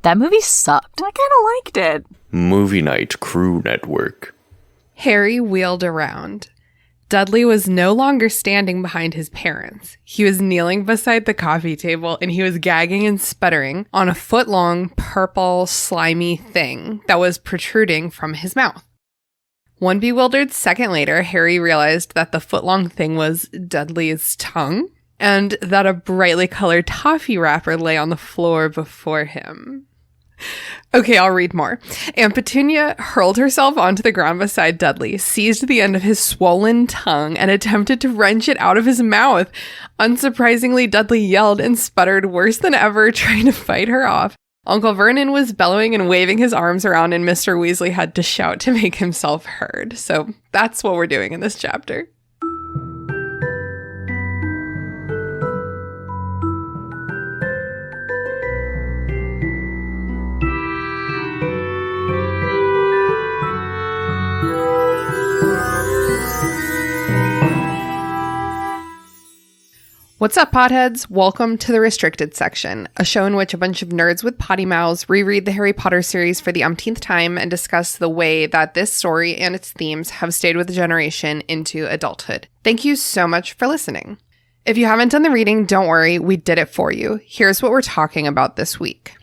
That movie sucked. I kind of liked it. Movie Night Crew Network. Harry wheeled around. Dudley was no longer standing behind his parents. He was kneeling beside the coffee table, and he was gagging and sputtering on a foot-long, purple, slimy thing that was protruding from his mouth. One bewildered second later, Harry realized that the foot-long thing was Dudley's tongue, and that a brightly colored toffee wrapper lay on the floor before him. Okay, I'll read more. Aunt Petunia hurled herself onto the ground beside Dudley, seized the end of his swollen tongue, and attempted to wrench it out of his mouth. Unsurprisingly, Dudley yelled and sputtered worse than ever, trying to fight her off. Uncle Vernon was bellowing and waving his arms around, and Mr. Weasley had to shout to make himself heard. So that's what we're doing in this chapter. What's up, potheads? Welcome to the Restricted Section, a show in which a bunch of nerds with potty mouths reread the Harry Potter series for the umpteenth time and discuss the way that this story and its themes have stayed with the generation into adulthood. Thank you so much for listening. If you haven't done the reading, don't worry, we did it for you. Here's what we're talking about this week.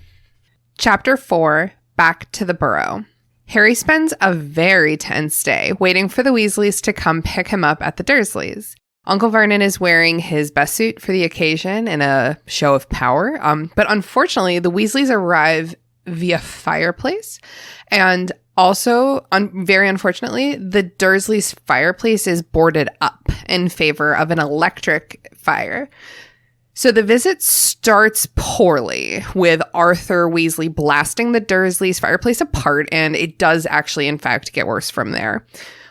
Chapter 4, Back to the Burrow. Harry spends a very tense day waiting for the Weasleys to come pick him up at the Dursleys. Uncle Vernon is wearing his best suit for the occasion in a show of power, but unfortunately, the Weasleys arrive via fireplace, and also, very unfortunately, the Dursleys' fireplace is boarded up in favor of an electric fire. So the visit starts poorly, with Arthur Weasley blasting the Dursleys' fireplace apart, and it does actually, in fact, get worse from there.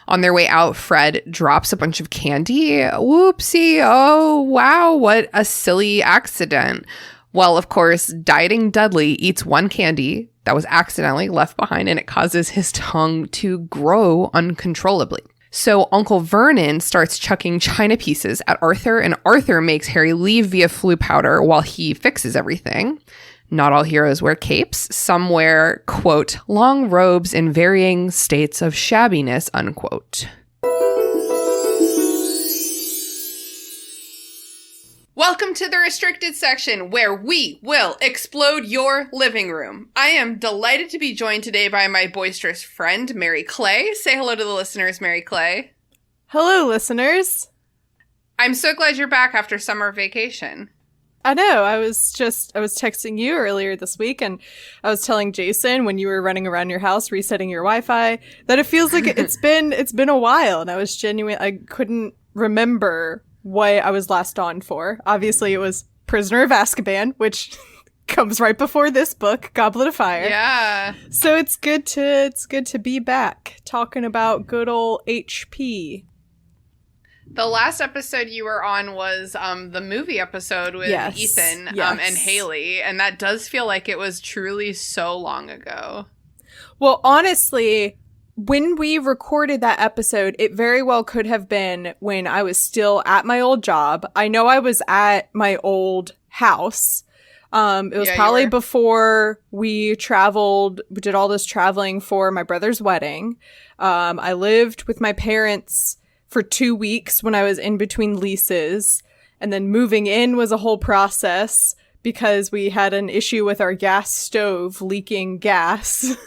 On their way out, Fred drops a bunch of candy. Whoopsie. Oh, wow. What a silly accident. Well, of course, dieting Dudley eats one candy that was accidentally left behind, and it causes his tongue to grow uncontrollably. So Uncle Vernon starts chucking china pieces at Arthur, and Arthur makes Harry leave via flu powder while he fixes everything. Not all heroes wear capes. Some wear, quote, long robes in varying states of shabbiness, unquote. Welcome to the Restricted Section, where we will explode your living room. I am delighted to be joined today by my boisterous friend, Mary Clay. Say hello to the listeners, Mary Clay. Hello, listeners. I'm so glad you're back after summer vacation. I know. I was texting you earlier this week, and I was telling Jason when you were running around your house resetting your Wi-Fi that it feels like it's been a while, and I couldn't remember what I was last on for. Obviously, it was Prisoner of Azkaban, which comes right before this book, Goblet of Fire. Yeah. So it's good to be back talking about good old HP. The last episode you were on was the movie episode with Ethan and Haley, and that does feel like it was truly so long ago. Well, honestly, when we recorded that episode, it very well could have been when I was still at my old job. I know I was at my old house. It was probably before we traveled, we did all this traveling for my brother's wedding. I lived with my parents for 2 weeks when I was in between leases, and then moving in was a whole process because we had an issue with our gas stove leaking gas.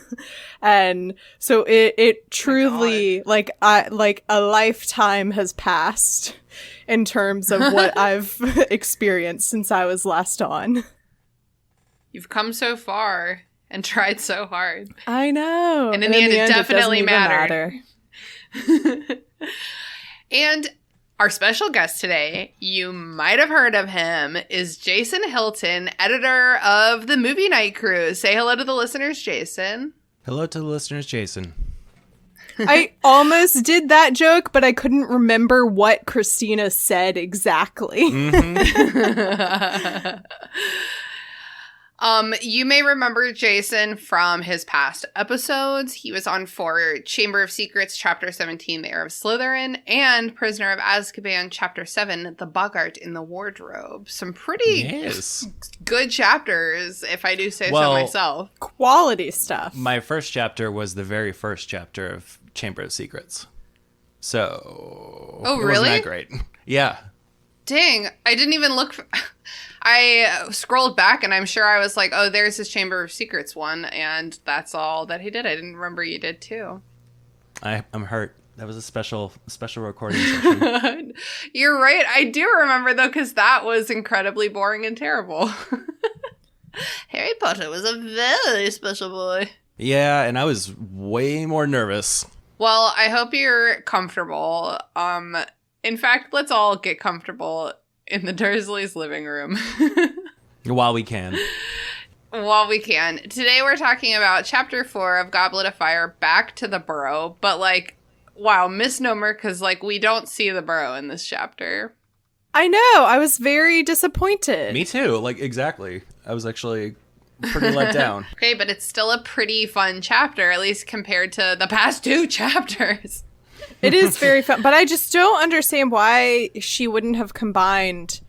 And so it truly like a lifetime has passed in terms of what I've experienced since I was last on. You've come so far and tried so hard. I know. And in the end, it definitely mattered. And our special guest today, you might have heard of him, is Jason Hilton, editor of the Movie Night Crew. Say hello to the listeners, Jason. Hello to the listeners, Jason. I almost did that joke, but I couldn't remember what Christina said exactly. Mm-hmm. You may remember Jason from his past episodes. He was on for Chamber of Secrets, Chapter 17, The Heir of Slytherin, and Prisoner of Azkaban, Chapter 7, The Boggart in the Wardrobe. Some pretty good chapters, if I do say so myself. Quality stuff. My first chapter was the very first chapter of Chamber of Secrets. So... Oh, it really? Wasn't that great. Yeah. Dang, I didn't even look for... I scrolled back and I'm sure I was like, oh, there's his Chamber of Secrets one, and that's all that he did. I didn't remember you did too. I'm hurt. That was a special recording session. You're right. I do remember though, because that was incredibly boring and terrible. Harry Potter was a very special boy. Yeah, and I was way more nervous. Well, I hope you're comfortable. In fact, let's all get comfortable in the Dursleys' living room. While we can. While we can. Today we're talking about Chapter 4 of Goblet of Fire, Back to the Burrow. But, like, wow, misnomer, because, like, we don't see the Burrow in this chapter. I know. I was very disappointed. Me too. Like, exactly. I was actually pretty let down. Okay, but it's still a pretty fun chapter, at least compared to the past two chapters. It is very fun, but I just don't understand why she wouldn't have combined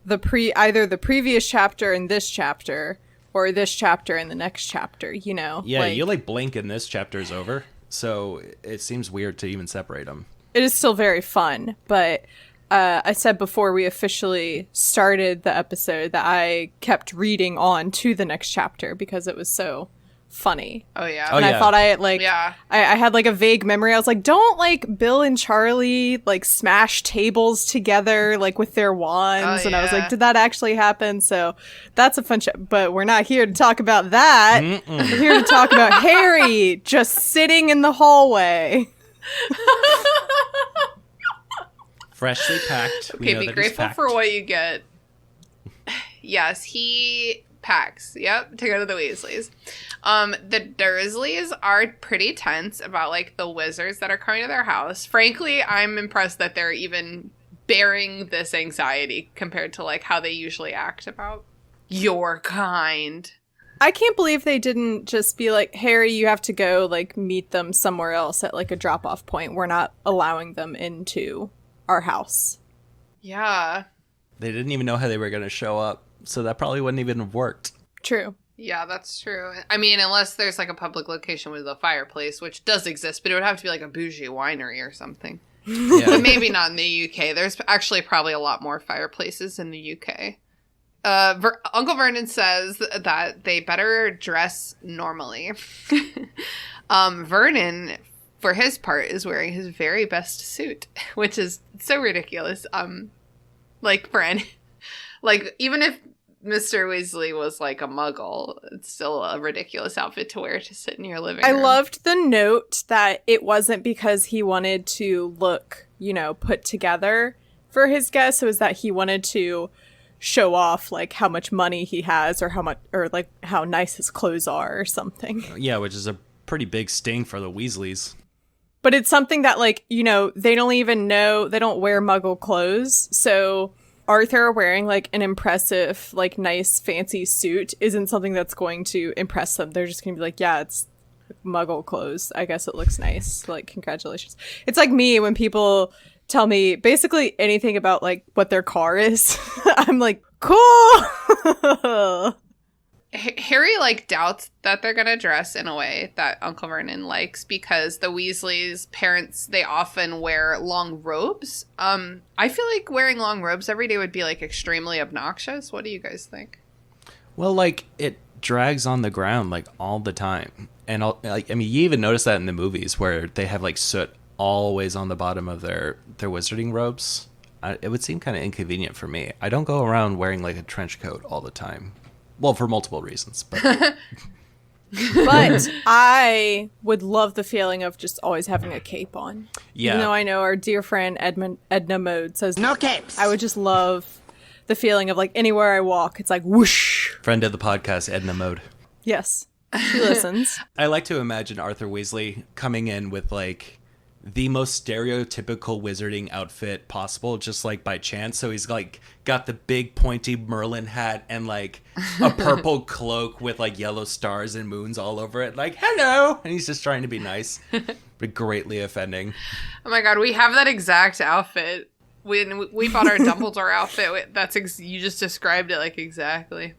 either the previous chapter and this chapter, or this chapter and the next chapter, you know? Yeah, you blink and this chapter's over, so it seems weird to even separate them. It is still very fun, but I said before we officially started the episode that I kept reading on to the next chapter because it was so funny. Oh yeah. And I thought I had like a vague memory. I was like, don't like Bill and Charlie like smash tables together like with their wands. Oh, and I was like, did that actually happen? So that's a fun but we're not here to talk about that. We're here to talk about Harry just sitting in the hallway. Freshly packed. Okay, be grateful for what you get. Yes, he packs. Yep, to go to the Weasleys. The Dursleys are pretty tense about, like, the wizards that are coming to their house. Frankly, I'm impressed that they're even bearing this anxiety compared to, like, how they usually act about your kind. I can't believe they didn't just be like, Harry, you have to go, like, meet them somewhere else at, like, a drop-off point. We're not allowing them into our house. Yeah. They didn't even know how they were going to show up, so that probably wouldn't even have worked. True. Yeah, that's true. I mean, unless there's, like, a public location with a fireplace, which does exist, but it would have to be, like, a bougie winery or something. Yeah. But maybe not in the UK. There's actually probably a lot more fireplaces in the UK. Uncle Vernon says that they better dress normally. Vernon, for his part, is wearing his very best suit, which is so ridiculous. Like, for any... Like, even if Mr. Weasley was like a muggle, it's still a ridiculous outfit to wear to sit in your living room. I loved the note that it wasn't because he wanted to look, you know, put together for his guests. It was that he wanted to show off like how much money he has or like how nice his clothes are or something. Yeah, which is a pretty big sting for the Weasleys. But it's something that, like, you know, they don't even know, they don't wear muggle clothes. So Arthur wearing like an impressive, like nice fancy suit isn't something that's going to impress them. They're just gonna be like, yeah, it's muggle clothes. I guess it looks nice. Like, congratulations. It's like me when people tell me basically anything about like what their car is. I'm like, cool. Harry like doubts that they're gonna dress in a way that Uncle Vernon likes because the Weasleys' parents, they often wear long robes. I feel like wearing long robes every day would be like extremely obnoxious. What do you guys think? Well, like, it drags on the ground like all the time, and I mean, you even notice that in the movies where they have like soot always on the bottom of their wizarding robes. It would seem kind of inconvenient for me. I don't go around wearing like a trench coat all the time. Well, for multiple reasons, but but I would love the feeling of just always having a cape on. Yeah. Even though I know our dear friend Edna Mode says no capes. I would just love the feeling of like anywhere I walk, it's like whoosh. Friend of the podcast, Edna Mode. Yes, she listens. I like to imagine Arthur Weasley coming in with like the most stereotypical wizarding outfit possible, just like by chance. So he's like got the big pointy Merlin hat and like a purple cloak with like yellow stars and moons all over it. Like, hello. And he's just trying to be nice, but greatly offending. Oh my God, we have that exact outfit. When we bought our Dumbledore outfit, you just described it like exactly.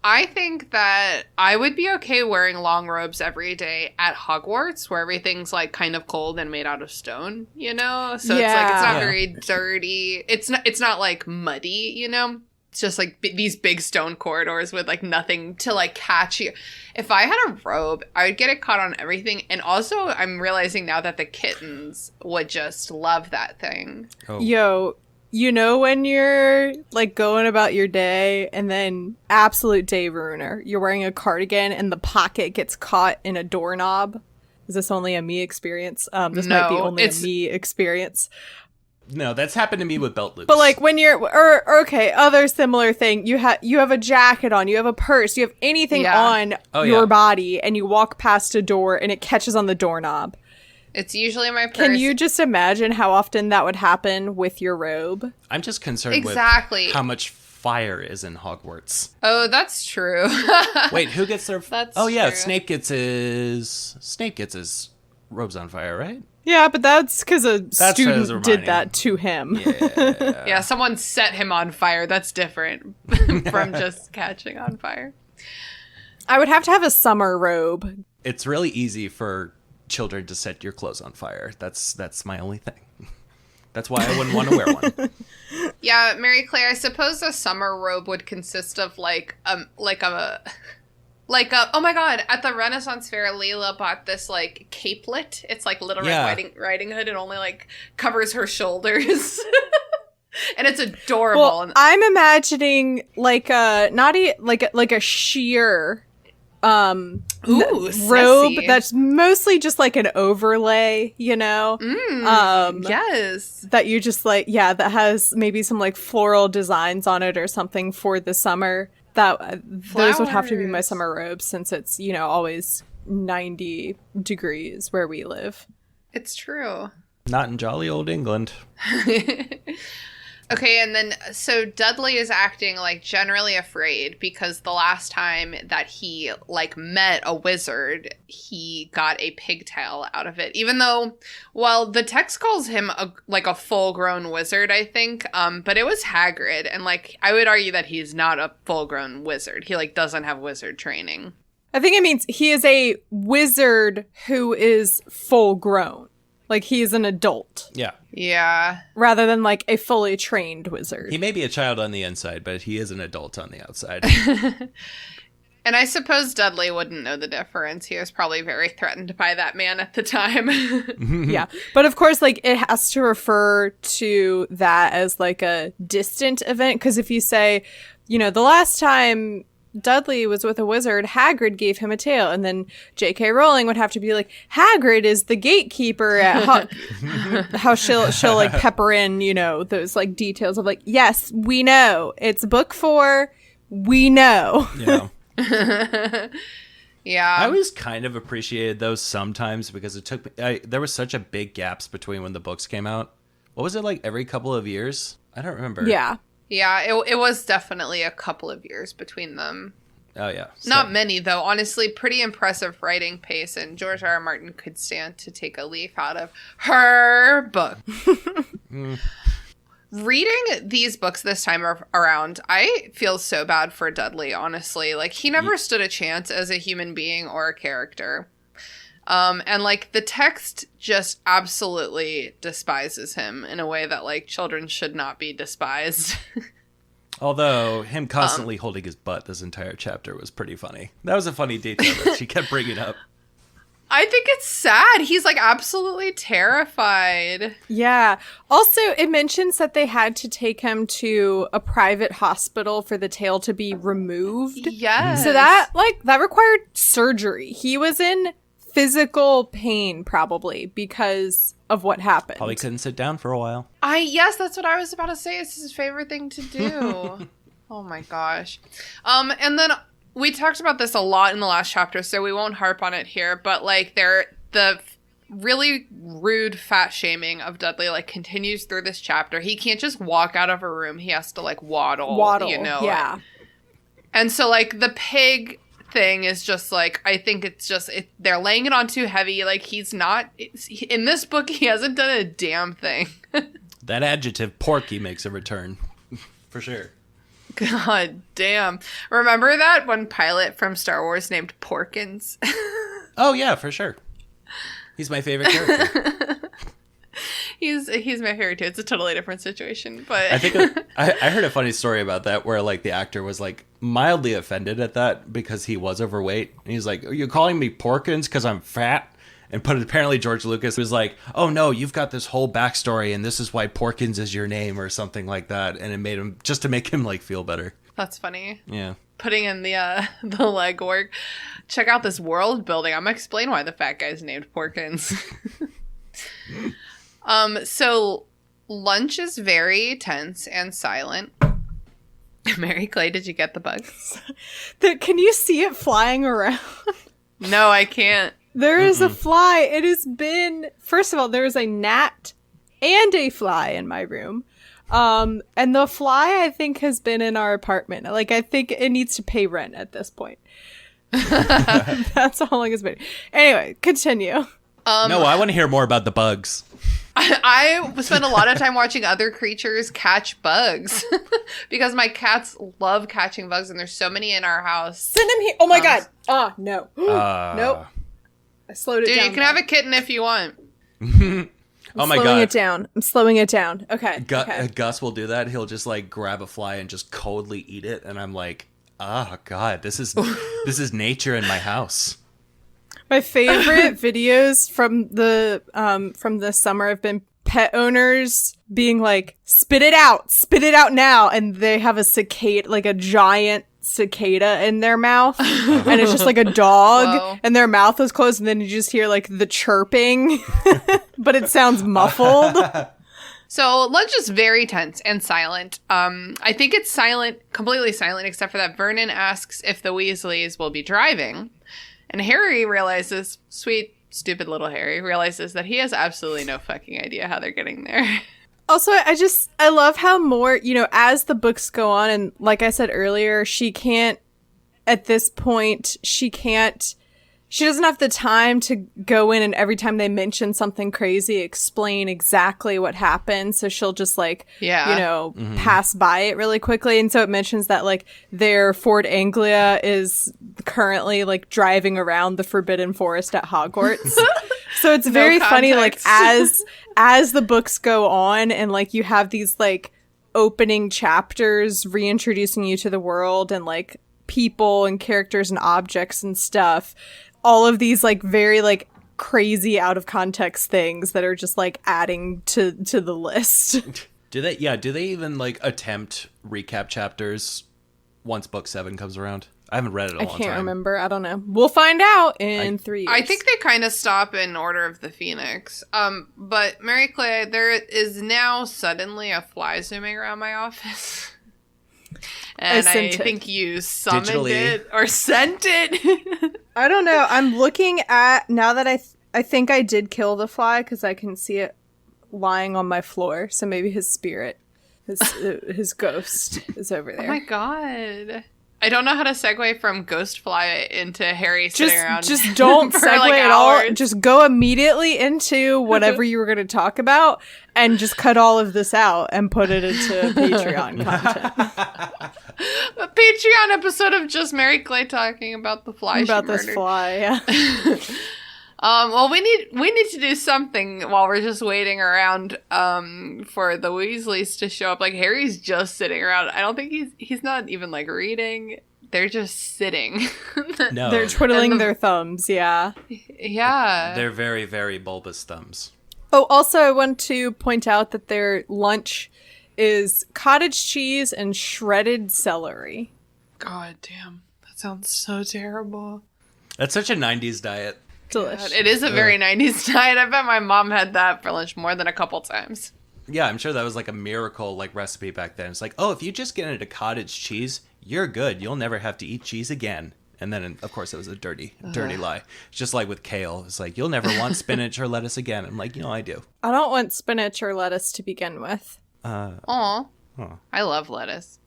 I think that I would be okay wearing long robes every day at Hogwarts, where everything's like kind of cold and made out of stone, you know? So it's like it's not very dirty. It's not like muddy, you know? It's just like these big stone corridors with like nothing to like catch you. If I had a robe, I would get it caught on everything. And also, I'm realizing now that the kittens would just love that thing. Oh. Yo, you know when you're like going about your day and then absolute day ruiner, you're wearing a cardigan and the pocket gets caught in a doorknob? Is this only a me experience? This might be only a me experience. No, that's happened to me with belt loops. But like when you're, or okay, other similar thing, you have a jacket on, you have a purse, you have anything on your body, and you walk past a door and it catches on the doorknob. It's usually my purse. Can you just imagine how often that would happen with your robe? I'm just concerned with how much fire is in Hogwarts. Oh, that's true. Wait, who gets their... That's yeah, true. Snape gets his robes on fire, right? Yeah, but that's because a student did that to him. Yeah. Yeah, someone set him on fire. That's different from just catching on fire. I would have to have a summer robe. It's really easy for children to set your clothes on fire. That's my only thing. That's why I wouldn't want to wear one. Yeah, Mary Claire, I suppose a summer robe would consist of like a oh my God, at the Renaissance Fair, Layla bought this like capelet. It's like Little Red Riding Hood. It only like covers her shoulders. And it's adorable. Well, I'm imagining like a sheer robe sassy. that's mostly just like an overlay, you know? Yes. That you just like, that has maybe some like floral designs on it or something for the summer. Those would have to be my summer robes since it's, you know, always 90 degrees where we live. It's true. Not in jolly old England. Okay, and then, so Dudley is acting, like, generally afraid because the last time that he, like, met a wizard, he got a pigtail out of it. Even though, well, the text calls him, a full-grown wizard, I think, but it was Hagrid, and, like, I would argue that he's not a full-grown wizard. He, like, doesn't have wizard training. I think it means he is a wizard who is full-grown. Like, he is an adult. Yeah. Yeah. Rather than, like, a fully trained wizard. He may be a child on the inside, but he is an adult on the outside. And I suppose Dudley wouldn't know the difference. He was probably very threatened by that man at the time. Yeah. But, of course, like, it has to refer to that as, like, a distant event. Because if you say, you know, the last time Dudley was with a wizard, Hagrid gave him a tail, and then J.K. Rowling would have to be like, Hagrid is the gatekeeper at how she'll like pepper in, you know, those like details of like, yes, we know it's book 4, we know. Yeah. Yeah. I always kind of appreciated those sometimes because it took me, there was such a big gaps between when the books came out. What was it, like every couple of years? I don't remember. Yeah. Yeah, it was definitely a couple of years between them. Oh, yeah. So. Not many, though. Honestly, pretty impressive writing pace, and George R. R. Martin could stand to take a leaf out of her book. Reading these books this time around, I feel so bad for Dudley, honestly. Like, he never stood a chance as a human being or a character. And, like, the text just absolutely despises him in a way that, like, children should not be despised. Although, him constantly holding his butt this entire chapter was pretty funny. That was a funny detail that she kept bringing up. I think it's sad. He's, like, absolutely terrified. Yeah. Also, it mentions that they had to take him to a private hospital for the tail to be removed. Yes. So that required surgery. He was in physical pain probably because of what happened. Probably couldn't sit down for a while. Yes, that's what I was about to say. It's his favorite thing to do. Oh my gosh. And then we talked about this a lot in the last chapter, so we won't harp on it here, but like the really rude fat shaming of Dudley like continues through this chapter. He can't just walk out of a room. He has to like waddle, you know. Yeah. And so like the pig thing is just like, I think it's just they're laying it on too heavy. Like he's not in this book. He hasn't done a damn thing. That adjective porky makes a return for sure. God damn. Remember that one pilot from Star Wars named Porkins? Oh yeah, for sure. He's my favorite character. He's my favorite too. It's a totally different situation, but I think I heard a funny story about that where like the actor was like mildly offended at that because he was overweight, and he's like, "Are you calling me Porkins because I'm fat?" But apparently George Lucas was like, "Oh no, you've got this whole backstory, and this is why Porkins is your name," or something like that, and it made him just to make him like feel better. That's funny. Yeah. Putting in the legwork. Check out this world building. I'm gonna explain why the fat guy's named Porkins. So lunch is very tense and silent. Mary Clay, did you get the bugs? Can you see it flying around? No, I can't. There is a fly. It has been, first of all, there is a gnat and a fly in my room. And the fly, I think, has been in our apartment. Like, I think it needs to pay rent at this point. That's how long it's been. Anyway, continue. No, I want to hear more about the bugs. I spend a lot of time watching other creatures catch bugs because my cats love catching bugs, and there's so many in our house. Send him here. Oh my god. Oh, no. Nope. I slowed it down. Dude, you can have a kitten if you want. Oh my god. I'm slowing it down. Okay. Gus will do that. He'll just like grab a fly and just coldly eat it, and I'm like, oh god, this is nature in my house. My favorite videos from the summer have been pet owners being like, spit it out now, and they have a cicada, like a giant cicada in their mouth, and it's just like a dog. Whoa. And their mouth is closed, and then you just hear like the chirping, but it sounds muffled. So lunch is very tense and silent. I think it's silent, completely silent, except for that Vernon asks if the Weasleys will be driving. And Harry realizes, sweet, stupid little Harry, realizes that he has absolutely no fucking idea how they're getting there. Also, I love how more, as the books go on, and like I said earlier, at this point, she doesn't have the time to go in and every time they mention something crazy, explain exactly what happened. So she'll just pass by it really quickly. And so it mentions that like their Ford Anglia is currently like driving around the Forbidden Forest at Hogwarts. So it's very funny, like as the books go on and like you have these like opening chapters reintroducing you to the world and like people and characters and objects and stuff. All of these like very like crazy out of context things that are just like adding to the list. Do they even like attempt recap chapters once book 7 comes around? I haven't read it in a long time. I can't remember. I don't know. We'll find out in 3 years. I think they kind of stop in Order of the Phoenix. But Mary Clay, there is now suddenly a fly zooming around my office. And I think you summoned it or sent it. I don't know. I'm looking at, now that I think I did kill the fly because I can see it lying on my floor. So maybe his spirit, his ghost is over there. Oh my god. I don't know how to segue from ghost fly into Harry sitting around. Just don't segue like at all. Just go immediately into whatever you were going to talk about and just cut all of this out and put it into Patreon content. A Patreon episode of just Mary Clay talking about the fly about this fly, yeah. Well, we need to do something while we're just waiting around for the Weasleys to show up. Like Harry's just sitting around. I don't think he's not even like reading. They're just sitting. No, they're twiddling their thumbs. Yeah. Yeah. They're very, very bulbous thumbs. Oh, also, I want to point out that their lunch is cottage cheese and shredded celery. God damn, that sounds so terrible. That's such a 90s diet. Delicious. God, it is a very 90s diet. I bet my mom had that for lunch more than a couple times. Yeah, I'm sure that was like a miracle like recipe back then. It's like, oh, if you just get into cottage cheese, you're good. You'll never have to eat cheese again. And then, of course, it was a dirty lie. It's just like with kale. It's like, you'll never want spinach or lettuce again. I'm like, I do. I don't want spinach or lettuce to begin with. Aw. I love lettuce.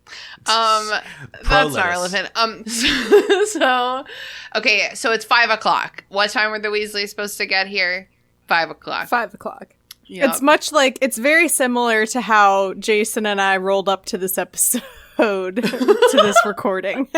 Pro That's not lettuce. relevant. So okay, so it's 5:00. What time were the Weasleys supposed to get here? 5:00. 5:00. Yep. It's much like, it's very similar to how Jason and I rolled up to this episode, to this recording.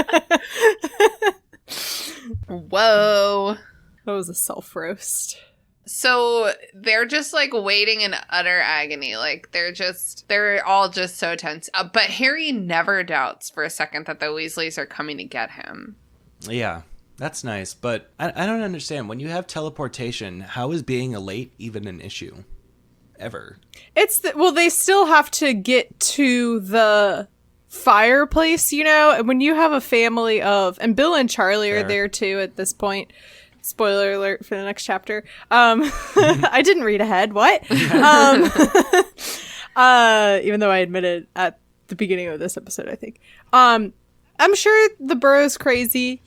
Whoa. That was a self-roast. So they're just like waiting in utter agony. Like they're all just so tense. But Harry never doubts for a second that the Weasleys are coming to get him. Yeah, that's nice. But I don't understand. When you have teleportation, how is being late even an issue? Ever. Well, they still have to get to the fireplace, and when you have a family of, and Bill and Charlie are there too at this point. Spoiler alert for the next chapter. I didn't read ahead. What? Even though I admitted at the beginning of this episode, I think. I'm sure the Burrow's crazy.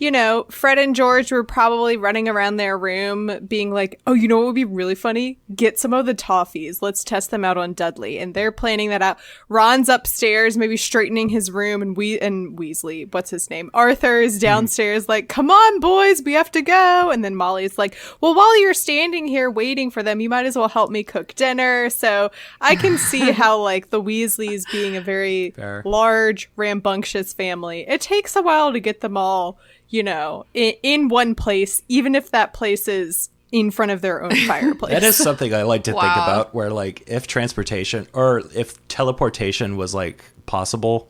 Fred and George were probably running around their room being like, oh, what would be really funny? Get some of the toffees. Let's test them out on Dudley. And they're planning that out. Ron's upstairs, maybe straightening his room, and Weasley, what's his name? Arthur is downstairs like, come on, boys, we have to go. And then Molly's like, well, while you're standing here waiting for them, you might as well help me cook dinner. So I can see how, like, the Weasleys being a very large, rambunctious family, it takes a while to get them all, in one place, even if that place is in front of their own fireplace. That is something I like to think about, where, like, if transportation or if teleportation was, like, possible,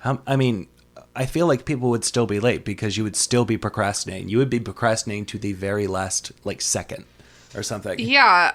I feel like people would still be late because you would still be procrastinating. You would be procrastinating to the very last, like, second or something. Yeah,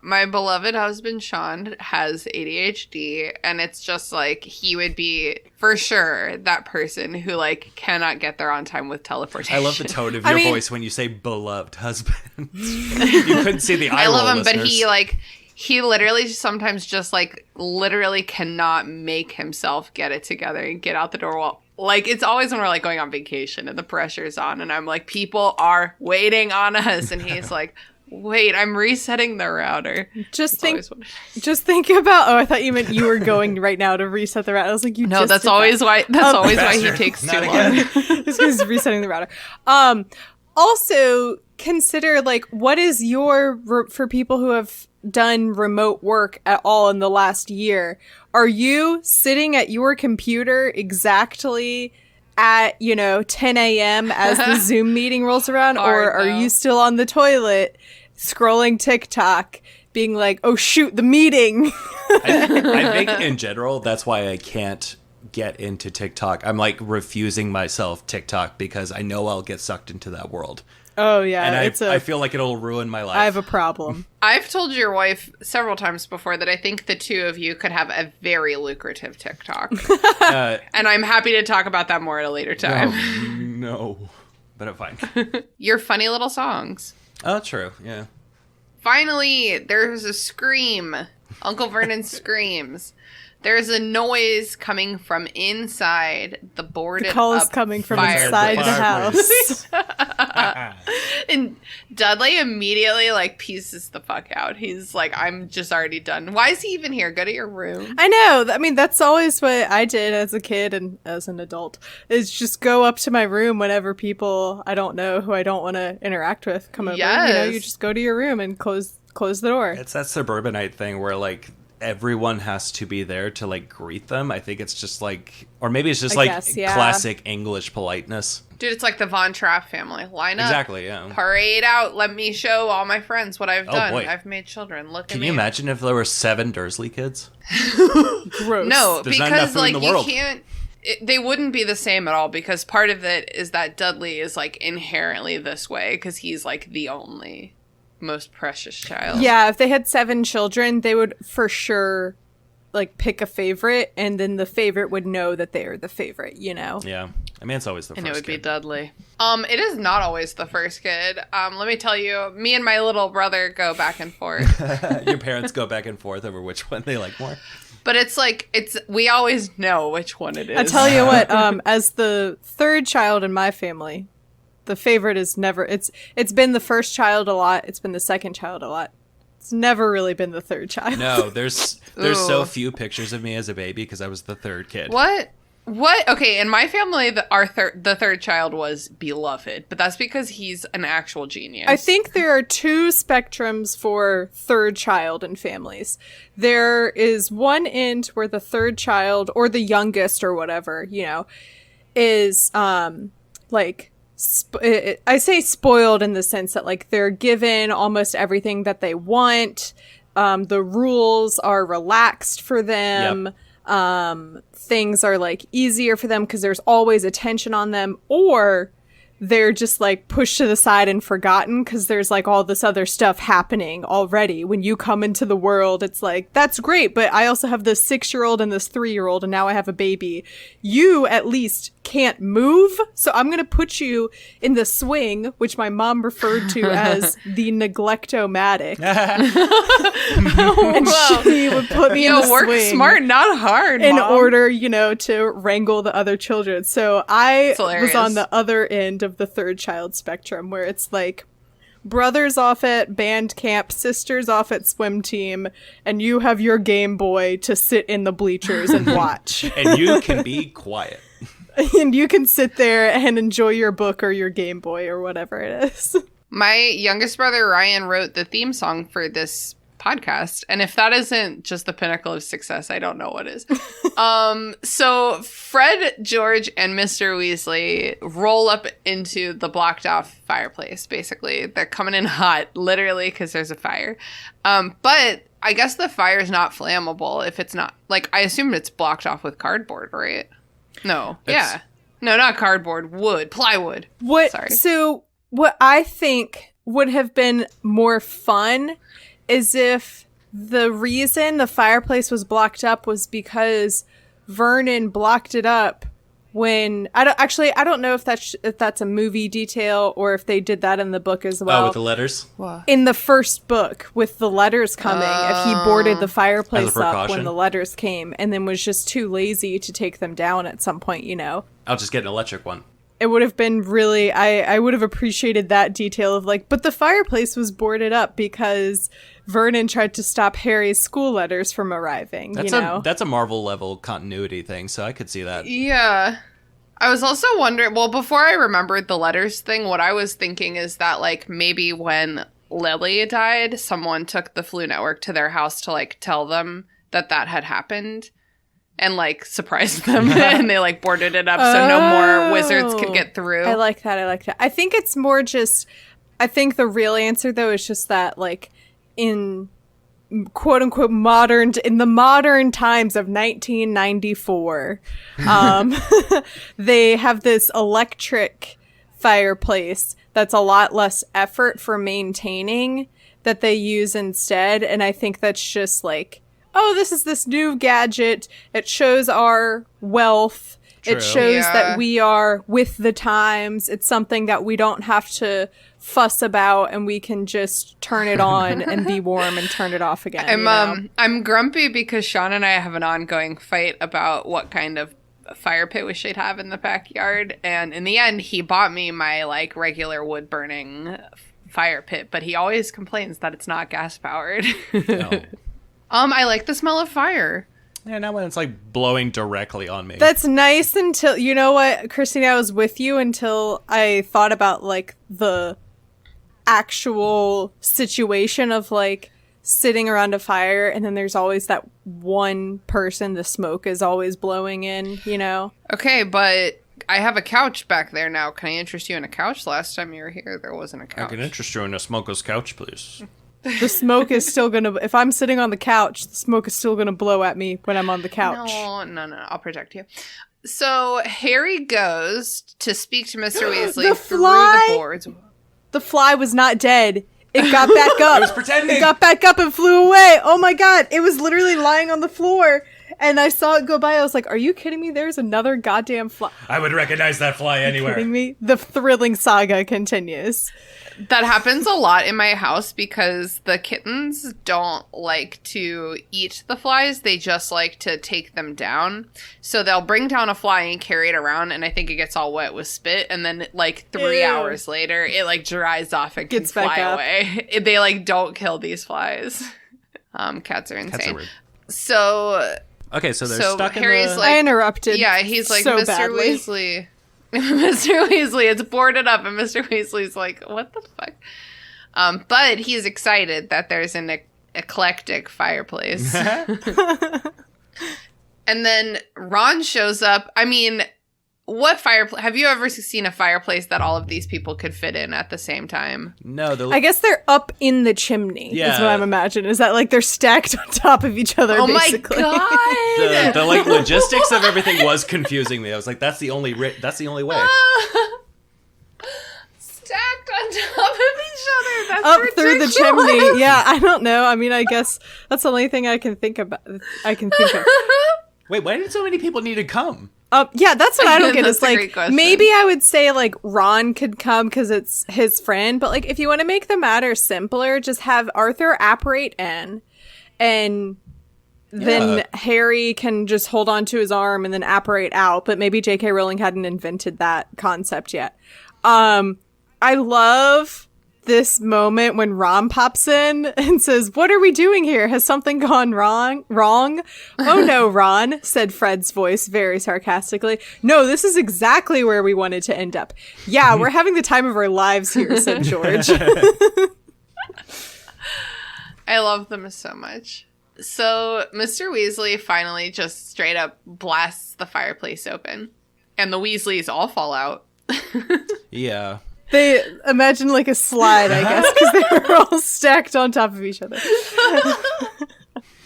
my beloved husband Sean has ADHD, and it's just like he would be for sure that person who like cannot get there on time with teleportation. I love the tone of your voice when you say beloved husband. You couldn't see the eye roll, I love him, listeners. but he literally sometimes just like literally cannot make himself get it together and get out the door. Well, like it's always when we're like going on vacation and the pressure's on, and I'm like, people are waiting on us, and he's like, wait, I'm resetting the router. Just think about. Oh, I thought you meant you were going right now to reset the router. I was like, no, that's always why. That's always why he takes too long. This guy's resetting the router. Also, consider like what is for people who have done remote work at all in the last year. Are you sitting at your computer exactly at 10 a.m. as the Zoom meeting rolls around, or are you still on the toilet scrolling TikTok being like, oh shoot, the meeting? I think in general that's why I can't get into TikTok. I'm like refusing myself TikTok because I know I'll get sucked into that world. Oh yeah, and I feel like it'll ruin my life. I have a problem. I've told your wife several times before that I think the two of you could have a very lucrative TikTok. And I'm happy to talk about that more at a later time. No. But I'm fine. Your funny little songs. Oh, true. Yeah. Finally, there's a scream. Uncle Vernon screams. There's a noise coming from inside the boarded up. The call is coming from inside the house. And Dudley immediately like pieces the fuck out. He's like, I'm just already done. Why is he even here? Go to your room. I know. I mean, that's always what I did as a kid and as an adult, is just go up to my room whenever people I don't know who I don't want to interact with come over. Yes. You just go to your room and close the door. It's that suburbanite thing where like everyone has to be there to like greet them. I think it's just like, or maybe it's just classic English politeness. Dude, it's like the Von Trapp family. Line up. Exactly, yeah. Parade out. Let me show all my friends what I've done. Boy. I've made children. Look at me. Can you imagine if there were 7 Dursley kids? Gross. No, There's not enough because food in like the you world. can't. They wouldn't be the same at all, because part of it is that Dudley is like inherently this way because he's like the only most precious child. Yeah, if they had 7 children, they would for sure like pick a favorite, and then the favorite would know that they are the favorite, Yeah. I mean, it's always the first And it would be kid. Dudley. It is not always the first kid. Let me tell you, me and my little brother go back and forth. Your parents go back and forth over which one they like more. But it's like, we always know which one it is. I tell you what, as the third child in my family, the favorite is never, it's been the first child a lot. It's been the second child a lot. It's never really been the third child. No, there's so few pictures of me as a baby because I was the third kid. What? Okay, in my family, the third child was beloved, but that's because he's an actual genius. I think there are two spectrums for third child in families. There is one end where the third child, or the youngest or whatever, you know, is like, I say spoiled in the sense that like they're given almost everything that they want. The rules are relaxed for them. Yep. Things are like easier for them because there's always attention on them, or they're just like pushed to the side and forgotten because there's like all this other stuff happening already. When you come into the world, it's like, that's great, but I also have this 6-year-old and this 3-year-old, and now I have a baby. You at least can't move, so I'm gonna put you in the swing, which my mom referred to as the neglectomatic. And she would put me in the work swing smart, not hard, in Mom. order, you know, to wrangle the other children. So I was on the other end of the third child spectrum, where it's like brothers off at band camp, sisters off at swim team, and you have your Game Boy to sit in the bleachers and watch. And you can be quiet. And you can sit there and enjoy your book or your Game Boy or whatever it is. My youngest brother, Ryan, wrote the theme song for this podcast. And if that isn't just the pinnacle of success, I don't know what is. So Fred, George, and Mr. Weasley roll up into the blocked off fireplace, basically. They're coming in hot, literally, because there's a fire. But I guess the fire is not flammable if it's not, like, I assume it's blocked off with cardboard, right? No. Yeah. No, not cardboard. Wood. Plywood. So what I think would have been more fun is if the reason the fireplace was blocked up was because Vernon blocked it up when I don't know if that's a movie detail or if they did that in the book as well. Oh, with the letters? In the first book with the letters coming, if he boarded the fireplace up when the letters came and then was just too lazy to take them down at some point, you know. I'll just get an electric one. It would have been really, I would have appreciated that detail of like, but the fireplace was boarded up because Vernon tried to stop Harry's school letters from arriving, That's a Marvel level continuity thing, so I could see that. Yeah. I was also wondering, well, before I remembered the letters thing, what I was thinking is that, like, maybe when Lily died, someone took the Flu Network to their house to, like, tell them that had happened and, like, surprised them. And they, like, boarded it up so no more wizards could get through. I like that. I think it's more just, I think the real answer, though, is just that, like, in quote unquote in the modern times of 1994, they have this electric fireplace that's a lot less effort for maintaining that they use instead. And I think that's just like, oh, this is this new gadget. It shows our wealth. True. It shows that we are with the times. It's something that we don't have to fuss about, and we can just turn it on and be warm and turn it off again. I'm grumpy because Sean and I have an ongoing fight about what kind of fire pit we should have in the backyard, and in the end, he bought me my like regular wood burning fire pit, but he always complains that it's not gas powered. No. I like the smell of fire. Yeah, not when it's like blowing directly on me. That's nice until, you know what, Christina, I was with you until I thought about like the actual situation of like sitting around a fire and then there's always that one person the smoke is always blowing in, you know? Okay, but I have a couch back there now. Can I interest you in a couch? Last time you were here, there wasn't a couch. I can interest you in a smoker's couch, please. The smoke is still gonna, if I'm sitting on the couch, the smoke is still gonna blow at me when I'm on the couch. No, I'll protect you. So Harry goes to speak to Mr. Weasley through the boards. The fly was not dead. It got back up. It was pretending. It got back up and flew away. Oh my god. It was literally lying on the floor. And I saw it go by. I was like, are you kidding me? There's another goddamn fly. I would recognize that fly anywhere. Kidding me? The thrilling saga continues. That happens a lot in my house because the kittens don't like to eat the flies. They just like to take them down. So they'll bring down a fly and carry it around, and I think it gets all wet with spit. And then, like, 3 Ew. hours later, it, like, dries off and Gets can back fly up. away. They, like, don't kill these flies. Cats are insane. Cats are weird. So... Okay, so they're So stuck in Harry's the... like- I interrupted. Yeah, he's like, so Mr. badly. Weasley. Mr. Weasley, it's boarded up, and Mr. Weasley's like, what the fuck? But he's excited that there's an eclectic fireplace. And then Ron shows up. I mean, what fireplace? Have you ever seen a fireplace that all of these people could fit in at the same time? No, I guess they're up in the chimney. Yeah. Is what I'm imagining. Is that like they're stacked on top of each other? Oh basically. my god! the like logistics of everything was confusing me. I was like, that's the only way. Stacked on top of each other. That's Up ridiculous. through the chimney. Yeah, I don't know. I mean, I guess that's the only thing I can think about. Wait, why did so many people need to come? Yeah, that's what I don't get. That's Is a like great question. maybe I would say like Ron could come because it's his friend, but like if you want to make the matter simpler, just have Arthur apparate in, and then Harry can just hold on to his arm and then apparate out. But maybe J.K. Rowling hadn't invented that concept yet. I love this moment when Ron pops in and says, "What are we doing here? Has something gone wrong? Oh no, Ron," said Fred's voice very sarcastically. "No, this is exactly where we wanted to end up." "Yeah, we're having the time of our lives here," said George. I love them so much. So Mr. Weasley finally just straight up blasts the fireplace open, and the Weasleys all fall out. Yeah. They imagine like a slide, I guess, because they were all stacked on top of each other.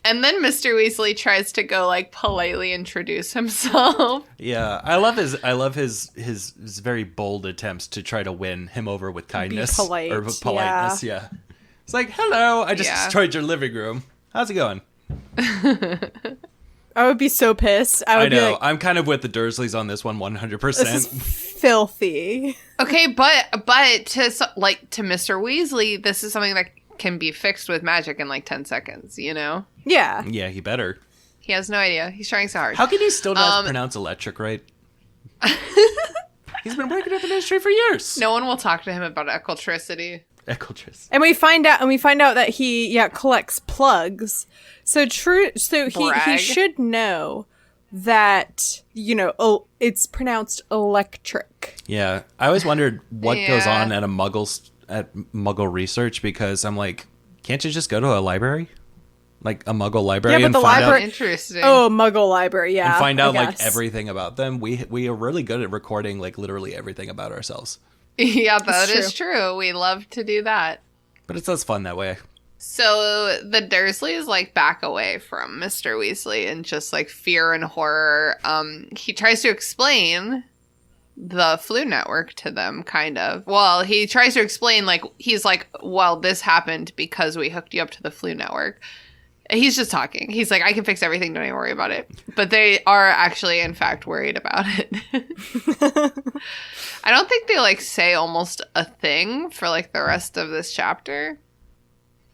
And then Mr. Weasley tries to go like politely introduce himself. Yeah, I love his very bold attempts to try to win him over with kindness polite, or with politeness. Yeah. It's like, "Hello, I just destroyed your living room. How's it going?" I would be so pissed. I would I know. be like, I'm kind of with the Dursleys on this one, 100%. this is filthy. Okay, but to Mr. Weasley, this is something that can be fixed with magic in like 10 seconds, you know? Yeah. Yeah, he better. He has no idea. He's trying so hard. How can he still not pronounce electric right? He's been working at the ministry for years. No one will talk to him about eccentricity. Eccleston. And we find out that he collects plugs. So he Brag. should know that, it's pronounced electric. Yeah, I always wondered what goes Yeah. on at Muggle research, because I'm like, can't you just go to a library, like a Muggle library, Yeah, but and the find library- out Interesting. Oh, Muggle library, yeah. and find I out like guess. everything about them? We are really good at recording like literally everything about ourselves, Yeah, that It's is true. We love to do that. but it's less fun that way. So the Dursleys like back away from Mr. Weasley in just like fear and horror. He tries to explain the flu network to them, kind of. Well, he tries to explain, like, he's like, well, this happened because we hooked you up to the flu network. He's just talking. He's like, I can fix everything, don't even worry about it. But they are actually, in fact, worried about it. I don't think they like say almost a thing for like the rest of this chapter.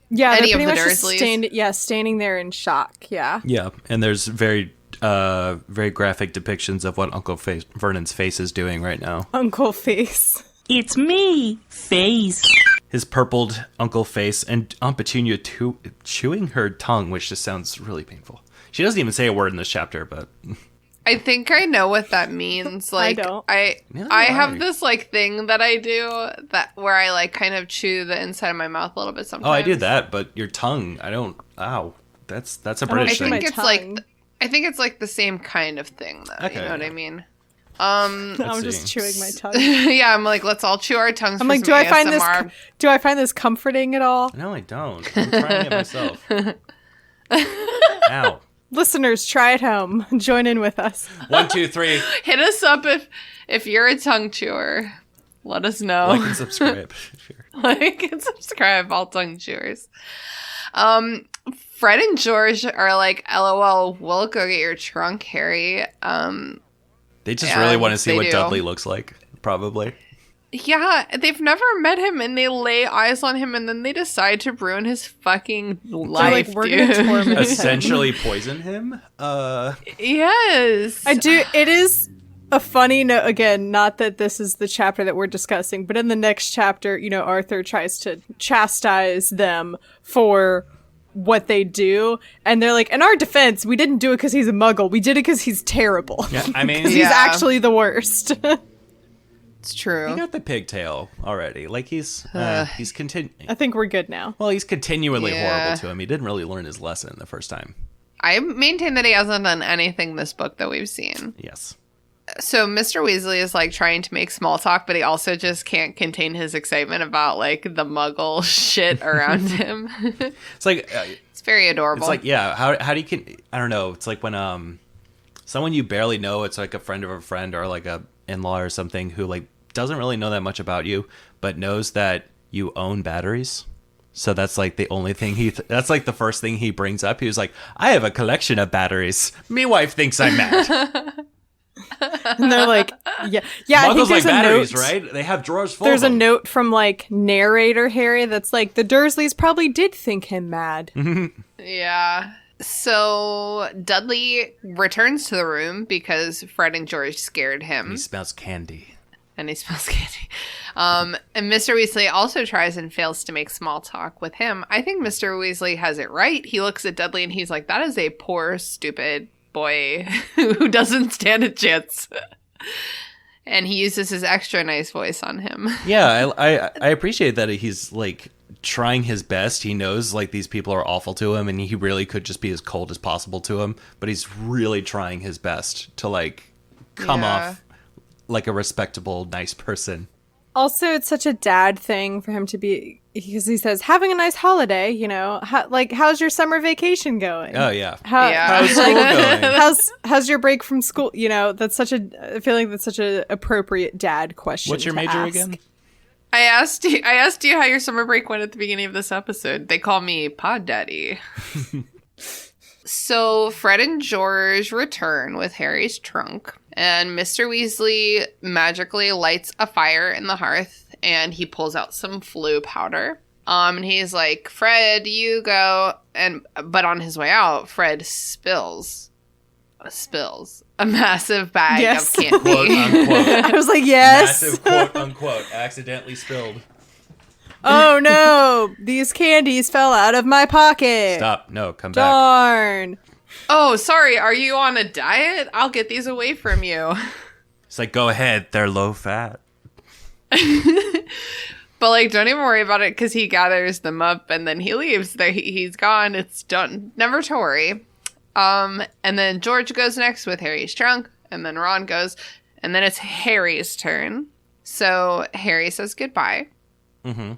Yeah, Any they're of pretty the much just Dursleys? standing there in shock, yeah. Yeah, and there's very graphic depictions of what Uncle Vernon's face is doing right now. Uncle Face. It's me, Face. His purpled uncle face, and Aunt Petunia chewing her tongue, which just sounds really painful. She doesn't even say a word in this chapter, but I think I know what that means. Like, don't. Neither do I I. have this like thing that I do that where I like kind of chew the inside of my mouth a little bit sometimes. oh, I do that. But your tongue, I don't. Ow, that's a don't British chew I thing. think my it's tongue. like I think it's like the same kind of thing though. Okay. You know what I mean? I'm Let's just see. chewing my tongue. Yeah, I'm like, let's all chew our tongues. I'm for like, some ASMR. do I find this comforting at all? No, I don't. I'm trying it myself. Ow. Listeners, try at home. Join in with us. 1, 2, 3. Hit us up if you're a tongue chewer. Let us know. Like and subscribe. Sure. Like and subscribe, all tongue chewers. Fred and George are like, LOL, we'll go get your trunk, Harry. They just really want to see what do. Dudley looks like, probably. Yeah, they've never met him, and they lay eyes on him, and then they decide to ruin his fucking life, They're like, we're dude. gonna torment him. Essentially poison him? Yes. I do. It is a funny note, again, not that this is the chapter that we're discussing, but in the next chapter, Arthur tries to chastise them for what they do, and they're like, in our defense, we didn't do it because he's a muggle. We did it because he's terrible. Yeah, I mean... He's actually the worst. It's true. He got the pigtail already. Like, he's I think we're good now. Well, he's continually Yeah. horrible to him. He didn't really learn his lesson the first time. I maintain that he hasn't done anything this book that we've seen. Yes. So Mr. Weasley is like trying to make small talk, but he also just can't contain his excitement about like the muggle shit around him. It's like... It's very adorable. It's like, yeah, how do you... I don't know. It's like when someone you barely know, it's like a friend of a friend or like a in-law or something who like doesn't really know that much about you, but knows that you own batteries. So that's like the only thing that's like the first thing he brings up. He was like, I have a collection of batteries. Me wife thinks I'm mad. And they're like, yeah. I think Muggles like there's a batteries, note. right? They have drawers full There's of a them. note from like narrator Harry that's like, the Dursleys probably did think him mad. Yeah. So Dudley returns to the room because Fred and George scared him. He smells candy. And he smells candy. And Mr. Weasley also tries and fails to make small talk with him. I think Mr. Weasley has it right. He looks at Dudley and he's like, that is a poor, stupid boy who doesn't stand a chance. And he uses his extra nice voice on him. Yeah, I appreciate that he's like trying his best. He knows like these people are awful to him and he really could just be as cold as possible to him, but he's really trying his best to like come off like a respectable, nice person. Also, it's such a dad thing for him to be, because he says, having a nice holiday, how's your summer vacation going? Oh, yeah. How's school going? How's your break from school? That's such I feel like that's such a appropriate dad question. What's your to major ask. again? I asked you how your summer break went at the beginning of this episode. They call me Pod Daddy. So Fred and George return with Harry's trunk, and Mr. Weasley magically lights a fire in the hearth, and he pulls out some flu powder. And he's like, Fred, you go. But on his way out, Fred spills a massive bag of candy. Quote unquote. I was like, yes. Massive quote unquote. Accidentally spilled. Oh no, these candies fell out of my pocket. Stop. No, come back. Darn. Oh, sorry. Are you on a diet? I'll get these away from you. It's like, go ahead. They're low fat. But like, don't even worry about it because he gathers them up and then he leaves. He's gone. It's done. Never to worry. And then George goes next with Harry's trunk, and then Ron goes, and then it's Harry's turn. So Harry says goodbye. Mm-hmm.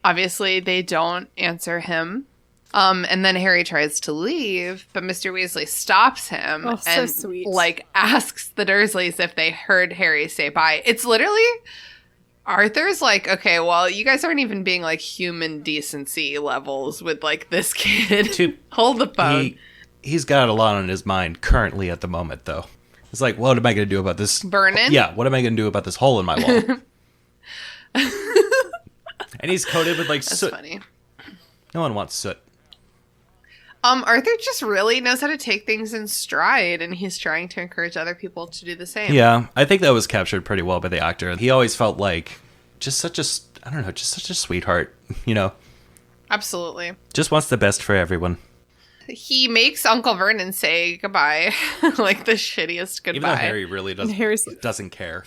Obviously, they don't answer him. And then Harry tries to leave, but Mr. Weasley stops him and so sweet. like asks the Dursleys if they heard Harry say bye. It's literally Arthur's like, okay, well, you guys aren't even being like human decency levels with like this kid. Hold the phone. He's got a lot on his mind currently at the moment, though. It's like, what am I going to do about this? Burning? Yeah, what am I going to do about this hole in my wall? And he's coated with like That's soot. funny. No one wants soot. Arthur just really knows how to take things in stride, and he's trying to encourage other people to do the same. Yeah, I think that was captured pretty well by the actor. He always felt like just such a sweetheart, Absolutely. Just wants the best for everyone. He makes Uncle Vernon say goodbye, like the shittiest goodbye. Even though Harry really Harry's- doesn't care.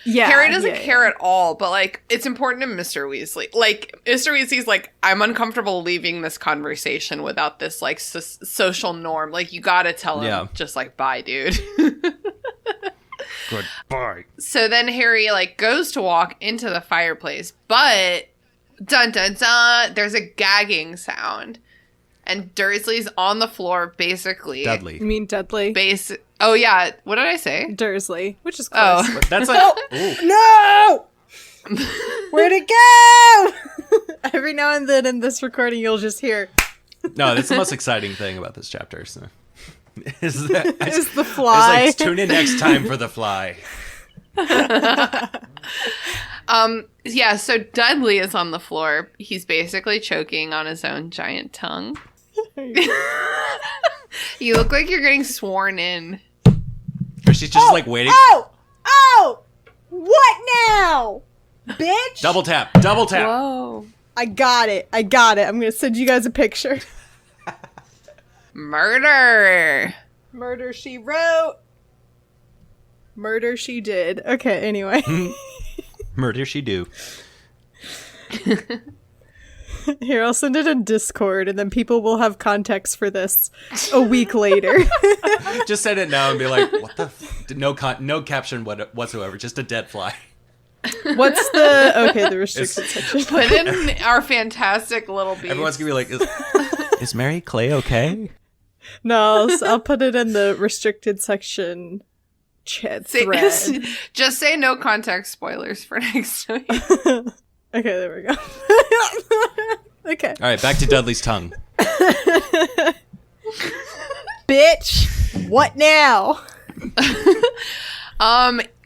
Yeah, Harry doesn't care at all, but like it's important to Mr. Weasley. Like Mr. Weasley's like, I'm uncomfortable leaving this conversation without this like social norm. Like you gotta tell him just like bye, dude. Goodbye. So then Harry like goes to walk into the fireplace, but dun dun dun, there's a gagging sound. And Dursley's on the floor, basically. You mean Dudley? Oh, yeah. What did I say? Dursley, which is close. Oh. That's like... No! Where'd it go? Every now and then in this recording, you'll just hear... No, that's the most exciting thing about this chapter. So. Is the fly. It's like, tune in next time for the fly. Yeah, so Dudley is on the floor. He's basically choking on his own giant tongue. You look like you're getting sworn in. Or she's just like waiting. Oh! What now? Bitch! Double tap. Whoa. I got it. I'm going to send you guys a picture. Murder. Murder she wrote. Murder she did. Okay, anyway. Murder she do. Here, I'll send it in Discord, and then people will have context for this a week later. Just send it now and be like, what the no caption whatsoever, just a dead fly. What's the restricted section? Put in our fantastic little beast. Everyone's gonna be like, is Mary Clay okay? No, I'll put it in the restricted section chat thread. Just say no context spoilers for next week. Okay, there we go. Okay. All right, back to Dudley's tongue. Bitch, what now?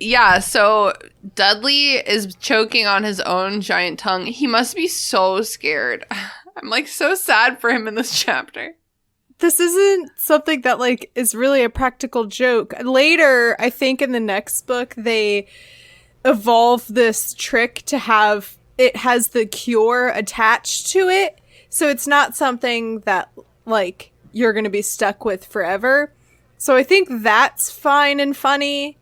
Yeah, so Dudley is choking on his own giant tongue. He must be so scared. I'm like so sad for him in this chapter. This isn't something that like is really a practical joke. Later, I think in the next book, they evolve this trick to have it has the cure attached to it. So it's not something that like you're going to be stuck with forever. So I think that's fine and funny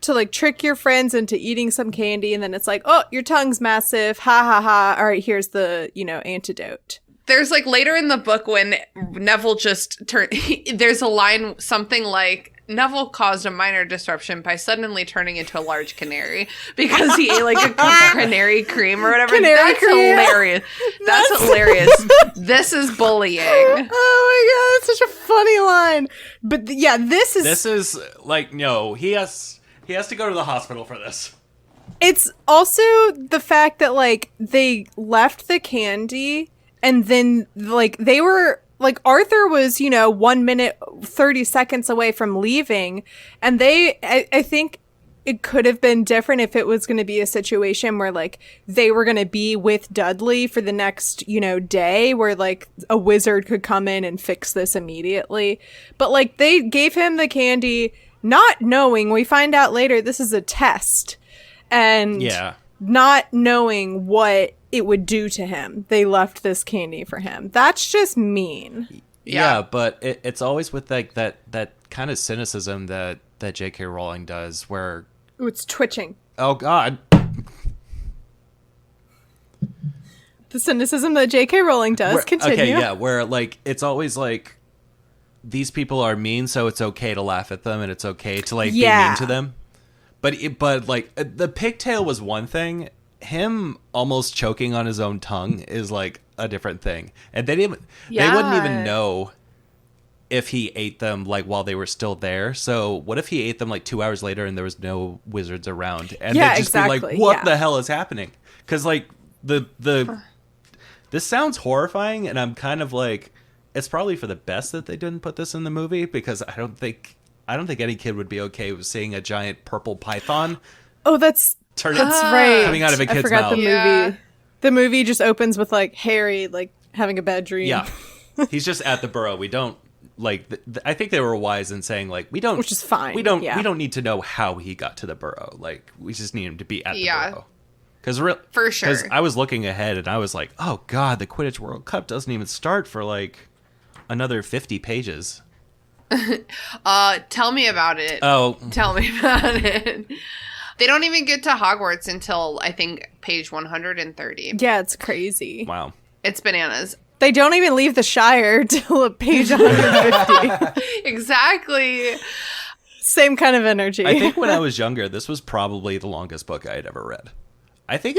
to like trick your friends into eating some candy. And then it's like, oh, your tongue's massive. Ha ha ha. All right, here's the, antidote. There's like later in the book when Neville just there's a line, something like, Neville caused a minor disruption by suddenly turning into a large canary because he ate like a canary cream or whatever. That's hilarious. That's hilarious. This is bullying. Oh my god, that's such a funny line. But yeah, this is like, no, he has to go to the hospital for this. It's also the fact that like they left the candy and then like they were like Arthur was, 1 minute, 30 seconds away from leaving. And I think it could have been different if it was going to be a situation where like they were going to be with Dudley for the next, day where like a wizard could come in and fix this immediately. But like they gave him the candy not knowing, we find out later this is a test. And not knowing what it would do to him. They left this candy for him. That's just mean. Yeah, but it's always with like that kind of cynicism that J.K. Rowling does where... Ooh, it's twitching. Oh, God. The cynicism that J.K. Rowling does. Continue. Okay, yeah, where like it's always like these people are mean, so it's okay to laugh at them and it's okay to like be mean to them. But like the pigtail was one thing. Him almost choking on his own tongue is like a different thing. And they wouldn't even know if he ate them like while they were still there. So what if he ate them like 2 hours later and there was no wizards around? And they'd just be like, what the hell is happening? Because like this sounds horrifying, and I'm kind of like, it's probably for the best that they didn't put this in the movie, because I don't think any kid would be okay with seeing a giant purple python. Oh, that's right. Coming out of a kid's I forgot mouth. The movie. The movie just opens with like Harry like having a bad dream. Yeah, he's just at the Burrow. We don't like. I think they were wise in saying like we don't, which is fine. We don't need to know how he got to the Burrow. Like we just need him to be at the Burrow. For sure. Because I was looking ahead and I was like, oh god, the Quidditch World Cup doesn't even start for like another 50 pages. Tell me about it. Oh, tell me about it. They don't even get to Hogwarts until, I think, page 130. Yeah, it's crazy. Wow. It's bananas. They don't even leave the Shire till page 150. Exactly. Same kind of energy. I think when I was younger, this was probably the longest book I had ever read. I think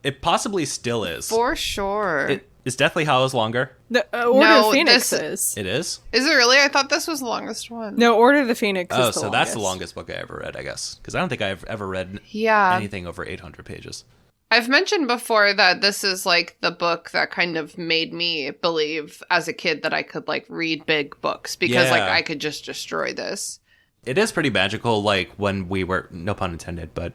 it possibly still is. For sure. It's Deathly Hallows longer. The Order of Phoenix is. It is? Is it really? I thought this was the longest one. No, Order of the Phoenix is the longest. That's the longest book I ever read, I guess. Because I don't think I've ever read anything over 800 pages. I've mentioned before that this is like the book that kind of made me believe as a kid that I could like read big books because like I could just destroy this. It is pretty magical, like when we were, no pun intended, but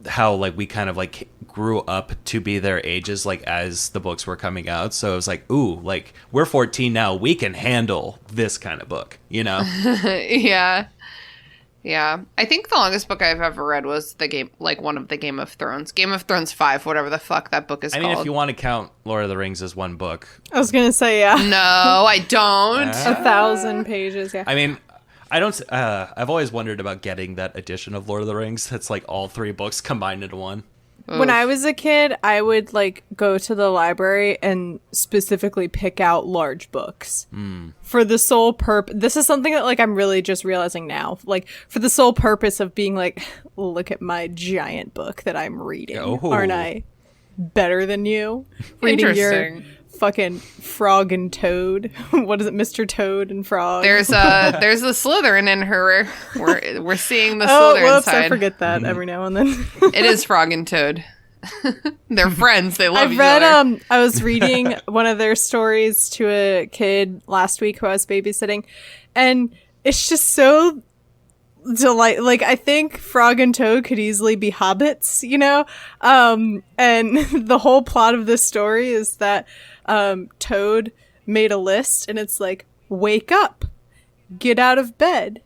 how like we kind of like grew up to be their ages like as the books were coming out. So it was like, ooh, like we're 14 now, we can handle this kind of book, you know? Yeah. I think the longest book I've ever read was one of the Game of Thrones. Game of Thrones 5, whatever the fuck that book is called. I mean, if you want to count Lord of the Rings as one book. I was going to say, yeah. No, I don't. 1,000 pages, yeah. I mean, I don't, I've always wondered about getting that edition of Lord of the Rings. That's like all 3 books combined into one. When I was a kid, I would like go to the library and specifically pick out large books for the sole purpose. This is something that like I'm really just realizing now, like for the sole purpose of being like, look at my giant book that I'm reading. Aren't I better than you? Reading your fucking Frog and Toad. What is it, Mr. Toad and Frog? There's a Slytherin in her. We're seeing the oh, Slytherin whoops, side. I forget that every now and then. It is Frog and Toad. They're friends. They love each read, other. I was reading one of their stories to a kid last week who I was babysitting, and it's just so like I think Frog and Toad could easily be hobbits, you know? And the whole plot of this story is that Toad made a list, and it's like, wake up, get out of bed,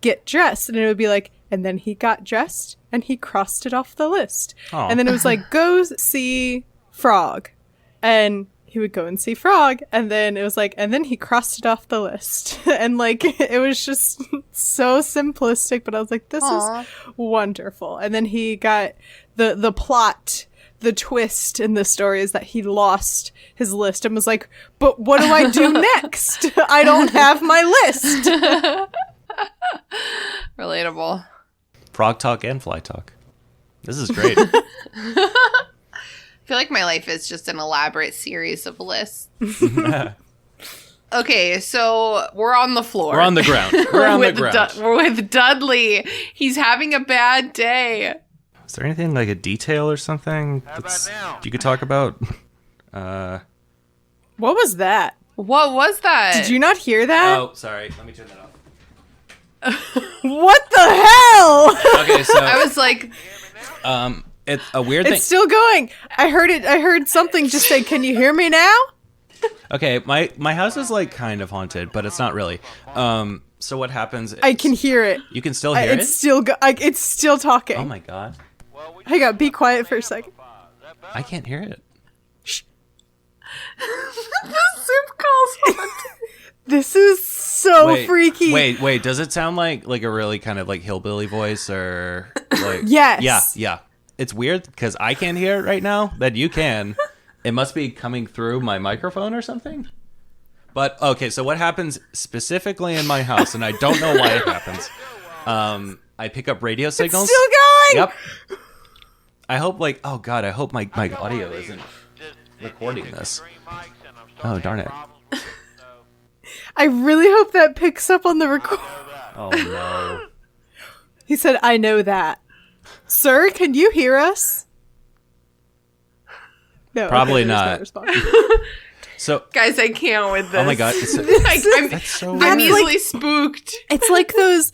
get dressed, and it would be like, and then he got dressed and he crossed it off the list. Aww. And then it was like, go see Frog, and he would go and see Frog, and then it was like, and then he crossed it off the list. And like it was just so simplistic, but I was like, this is wonderful. And then he got the plot. The twist in the story is that he lost his list and was like, but what do I do next? I don't have my list. Relatable. Frog talk and fly talk. This is great. I feel like my life is just an elaborate series of lists. Okay, so we're on the floor. We're on the ground. We're on the ground. We're with Dudley. He's having a bad day. Is there anything like a detail or something you could talk about? What was that? What was that? Did you not hear that? Oh, sorry. Let me turn that off. What the hell? Okay, so I was like, it's a weird thing. It's still going. I heard it. I heard something just say, "Can you hear me now?" Okay, my house is like kind of haunted, but it's not really. So what happens is I can hear it. You can still hear it? It's still it's still talking. Oh my god. Hang on, be quiet for a second. I can't hear it. Shh. the soup calls haunted. This is so freaky. Wait, does it sound like a really kind of like hillbilly voice or like Yes. Yeah. It's weird because I can't hear it right now, that you can. It must be coming through my microphone or something. But okay, so what happens specifically in my house, and I don't know why it happens. I pick up radio signals. It's still going. Yep. I hope I hope my audio isn't recording this. Oh, darn it. I really hope that picks up on the record. Oh no. He said, "I know that." Sir, can you hear us? No, probably okay, not. So, guys, I can't with this. Oh my god, I'm easily spooked. It's like those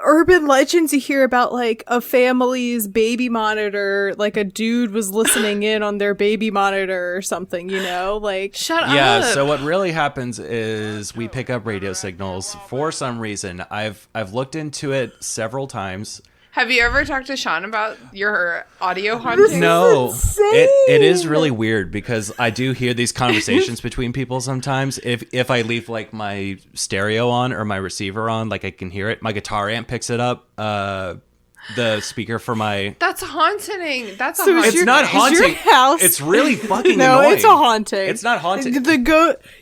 urban legends you hear about, like a family's baby monitor, like a dude was listening in on their baby monitor or something, you know? Like, shut up. Yeah, so what really happens is we pick up radio signals for some reason. I've looked into it several times. Have you ever talked to Sean about your audio haunting? No, it is really weird because I do hear these conversations between people sometimes. If I leave like my stereo on or my receiver on, like I can hear it. My guitar amp picks it up. The speaker for my... That's haunting. That's a So haunting. It's not haunting. Is your house... It's really fucking no, annoying. it's a haunting. It's not haunting.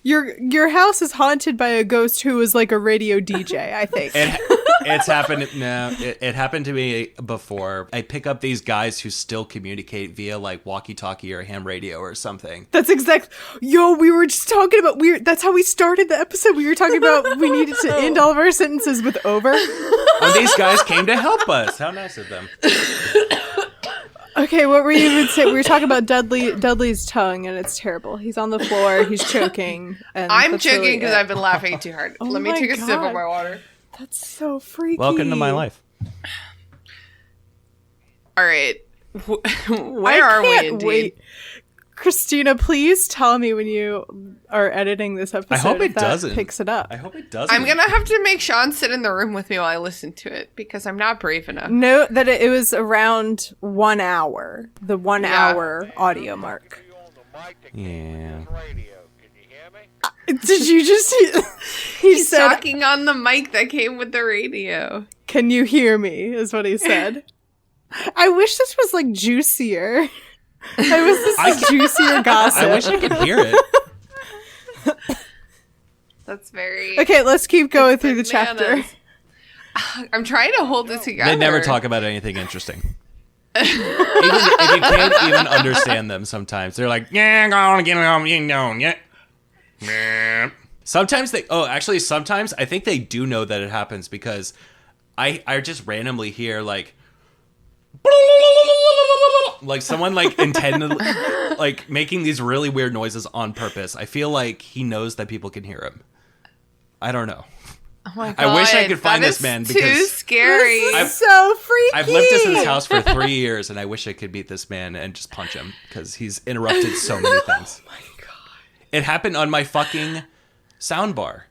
Your house is haunted by a ghost who was like a radio DJ, I think. It's happened. No, it happened to me before. I pick up these guys who still communicate via like walkie-talkie or ham radio or something. That's exactly. Yo, we were just talking about that's how we started the episode. We were talking about we needed to end all of our sentences with over. And these guys came to help us. How nice of them. Okay, what were you even saying? We were talking about Dudley's tongue, and it's terrible. He's on the floor. He's choking. And I'm choking because I've been laughing too hard. Oh Let me take a sip of God. my water. That's so freaky. Welcome to my life. All right. Where are we, indeed? Wait. Christina, please tell me when you are editing this episode. I hope if it that doesn't. picks it up. I hope it doesn't. I'm going to have to make Sean sit in the room with me while I listen to it because I'm not brave enough. Note that it was around 1 hour. The 1 hour audio mark. Yeah. Did you just hear? He's talking on the mic that came with the radio. Can you hear me? Is what he said. I wish this was like juicier. I wish this was juicier gossip. I wish I could hear it. That's very... Okay, let's keep going through the bananas. chapter. I'm trying to hold it together. They never talk about anything interesting. Even if you can't even understand them sometimes. They're like, yeah, gonna get on, you know, yeah. Sometimes sometimes I think they do know that it happens because I just randomly hear like someone like intended like making these really weird noises on purpose. I feel like he knows that people can hear him. I don't know. Oh my God, I wish I could find this man too because scary. So freaky. I've lived in his house for 3 years, and I wish I could beat this man and just punch him because he's interrupted so many things. Oh my God. It happened on my fucking soundbar.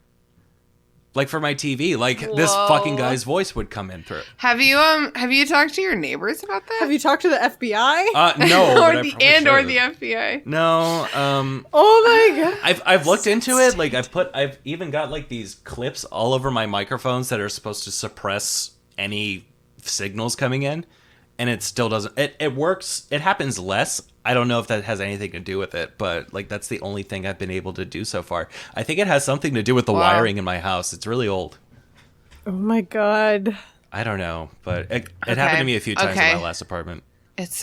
Like for my TV, like this fucking guy's voice would come in through. Have you talked to your neighbors about that? Have you talked to the FBI? No, or but the I or the FBI? No, Oh my God. I've looked into it. Like I've even got like these clips all over my microphones that are supposed to suppress any signals coming in, and it still doesn't. It works. It happens less. I don't know if that has anything to do with it, but like that's the only thing I've been able to do so far. I think it has something to do with the wiring in my house. It's really old. Oh my God. I don't know, but it happened to me a few times in my last apartment.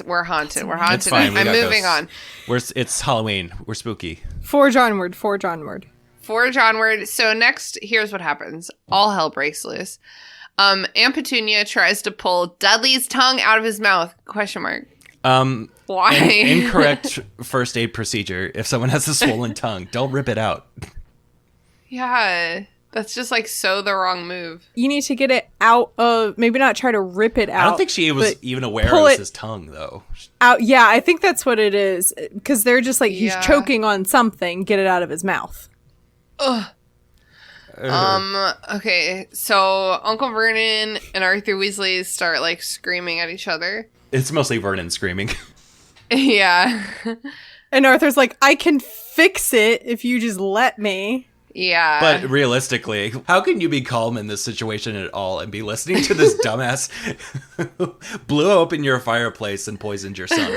We're haunted. We're haunted. It's fine. I'm moving on. It's Halloween. We're spooky. Forge onward. Forge onward. Forge onward. So next, here's what happens. All hell breaks loose. Aunt Petunia tries to pull Dudley's tongue out of his mouth. ? Why? Incorrect first aid procedure. If someone has a swollen tongue, don't rip it out. Yeah, that's just like so the wrong move. You need to get it out of, maybe not try to rip it out. I don't think she was even aware it was his tongue, though. Out. Yeah, I think that's what it is. Because they're just like, he's choking on something, get it out of his mouth. Ugh. Okay, so Uncle Vernon and Arthur Weasley start like screaming at each other. It's mostly Vernon screaming. Yeah. And Arthur's like, I can fix it if you just let me. Yeah. But realistically, how can you be calm in this situation at all and be listening to this dumbass who blew open your fireplace and poisoned your son?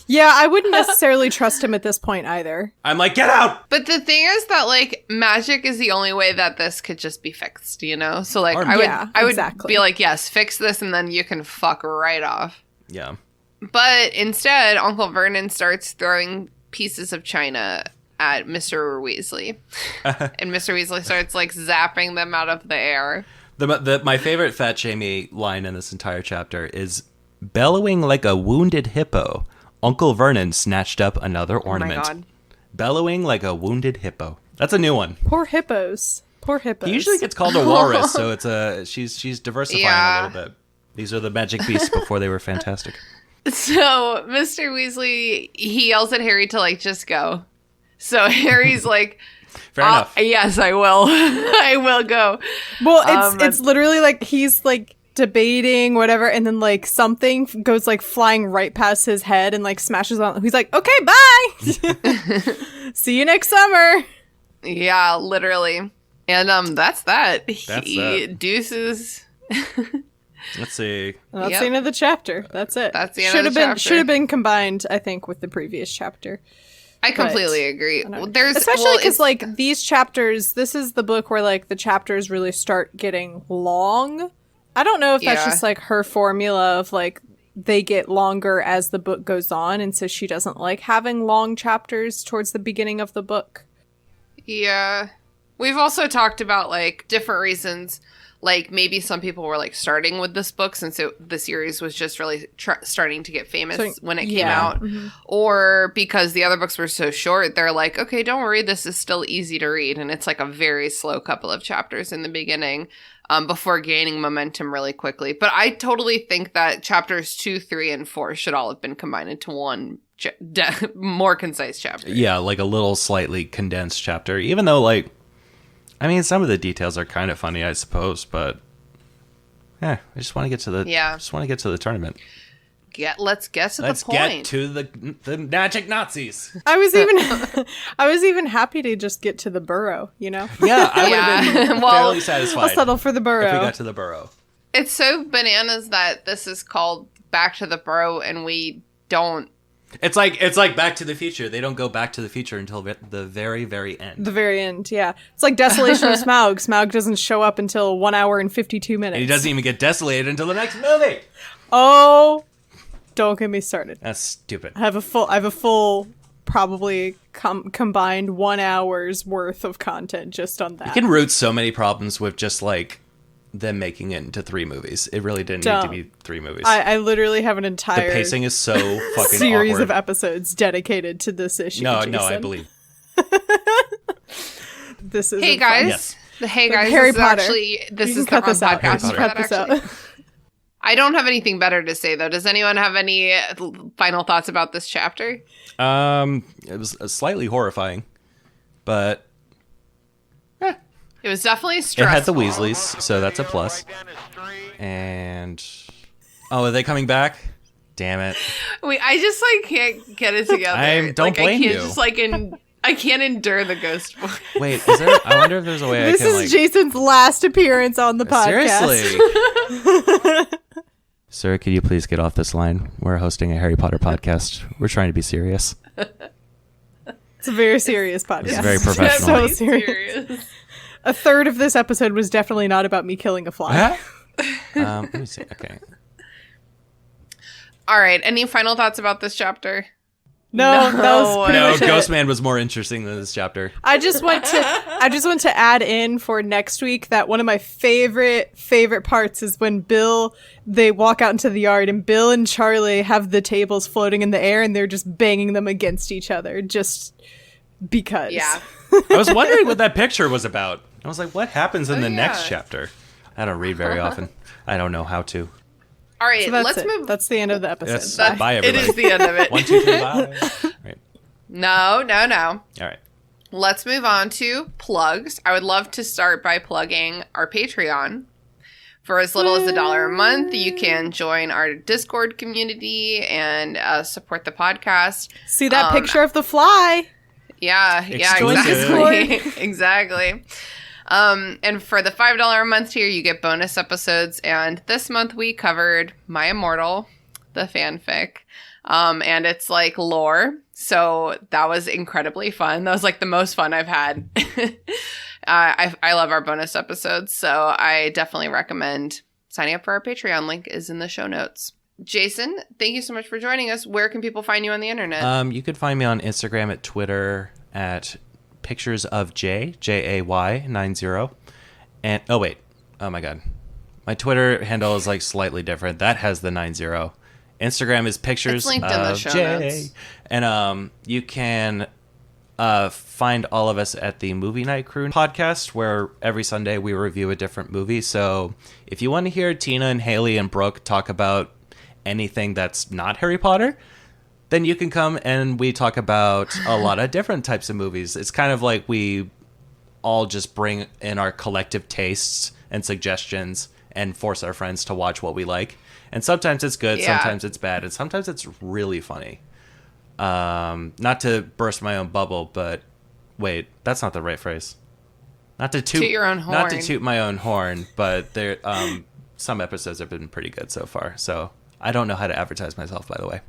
Yeah, I wouldn't necessarily trust him at this point either. I'm like, get out! But the thing is that like magic is the only way that this could just be fixed, you know? So like I would be like, yes, fix this and then you can fuck right off. Yeah. But instead, Uncle Vernon starts throwing pieces of china at Mr. Weasley. And Mr. Weasley starts like zapping them out of the air. My favorite Fat Jamie line in this entire chapter is, bellowing like a wounded hippo, Uncle Vernon snatched up another ornament. Oh my God. Bellowing like a wounded hippo. That's a new one. Poor hippos. Poor hippos. He usually gets called a walrus, so it's she's diversifying a little bit. These are the magic beasts before they were fantastic. So Mr. Weasley, he yells at Harry to like just go. So Harry's like, Fair enough. Yes, I will. I will go. Well, it's literally like he's like debating whatever, and then like something goes like flying right past his head and like smashes on. He's like, okay, bye. See you next summer. Yeah, literally. And that's that. He deuces. Let's see. Well, that's the end of the chapter. That's it. That's the end of the chapter. Should have been combined, I think, with the previous chapter. I completely agree. Especially because like these chapters, this is the book where like the chapters really start getting long. I don't know if that's just like her formula of like they get longer as the book goes on, and so she doesn't like having long chapters towards the beginning of the book. Yeah. We've also talked about like different reasons. Like maybe some people were like starting with this book since the series was just really starting to get famous when it came out. Mm-hmm. Or because the other books were so short, they're like, okay, don't worry, this is still easy to read. And it's like a very slow couple of chapters in the beginning before gaining momentum really quickly. But I totally think that chapters 2, 3, and 4 should all have been combined into one more concise chapter. Yeah, like a little slightly condensed chapter. Even though, like, I mean, some of the details are kind of funny, I suppose, but I just want to get to the tournament. Let's get to the point. Let's get to the magic Nazis. I was even happy to just get to the Burrow, you know? Yeah, I would have been fairly satisfied. I'll settle for the Burrow. If we got to the Burrow. It's so bananas that this is called Back to the Burrow and we don't. It's like Back to the Future. They don't go back to the future until the very, very end. The very end, yeah. It's like Desolation of Smaug. Smaug doesn't show up until 1 hour and 52 minutes. And he doesn't even get desolated until the next movie. Oh, don't get me started. That's stupid. I have a full, probably combined 1 hour's worth of content just on that. You can root so many problems with just like them making it into 3 movies. It really didn't need to be 3 movies. I literally have an entire the pacing is so fucking series awkward. of episodes dedicated to this issue. No, Jason. I believe. This is Hey guys. Yes. Hey guys, Harry this Potter. Is actually this you is can the cut wrong this out. podcast. Cut this out. I don't have anything better to say though. Does anyone have any final thoughts about this chapter? It was slightly horrifying, but It was definitely stressful. it had the Weasleys, so that's a plus. And are they coming back? Damn it! I just like can't get it together. Don't blame you. I can't endure the ghost voice. Wait, is there? I wonder if there's a way This I can is Jason's last appearance on the podcast. Seriously. Sir, could you please get off this line? We're hosting a Harry Potter podcast. We're trying to be serious. It's a very serious podcast. It's very professional. So serious. A third of this episode was definitely not about me killing a fly. Let me see. Okay. All right. Any final thoughts about this chapter? No, that was pretty No, much it. Ghostman was more interesting than this chapter. I just want to add in for next week that one of my favorite parts is when they walk out into the yard and Bill and Charlie have the tables floating in the air and they're just banging them against each other just because. Yeah. I was wondering what that picture was about. I was like, what happens in the next chapter? I don't read very often. I don't know how to. All right, So that's let's it. move. That's the end of the episode. Bye, everybody. It is the end of it. 1, 2, 3, bye. Right. No. All right. Let's move on to plugs. I would love to start by plugging our Patreon. For as little as $1 a month, you can join our Discord community and support the podcast. See that picture of the fly? Yeah, Exclusive. exactly. Exactly. And for the $5 a month tier, you get bonus episodes. And this month we covered My Immortal, the fanfic. And it's like lore. So that was incredibly fun. That was like the most fun I've had. I love our bonus episodes. So I definitely recommend signing up for our Patreon. Link is in the show notes. Jason, thank you so much for joining us. Where can people find you on the internet? You could find me on Instagram at Twitter at pictures of JAY90. And oh my god, my Twitter handle is like slightly different. That has the 90. Instagram is pictures It's linked of in the show J. notes. And you can find all of us at the Movie Night Crew podcast, where every Sunday we review a different movie. So if you want to hear Tina and Haley and Brooke talk about anything that's not Harry Potter, then you can come and we talk about a lot of different types of movies. It's kind of like we all just bring in our collective tastes and suggestions and force our friends to watch what we like. And sometimes it's good, sometimes it's bad, and sometimes it's really funny. Not to burst my own bubble, but wait, that's not the right phrase. Not to toot your own horn. Not to toot my own horn, but there some episodes have been pretty good so far. So I don't know how to advertise myself, by the way.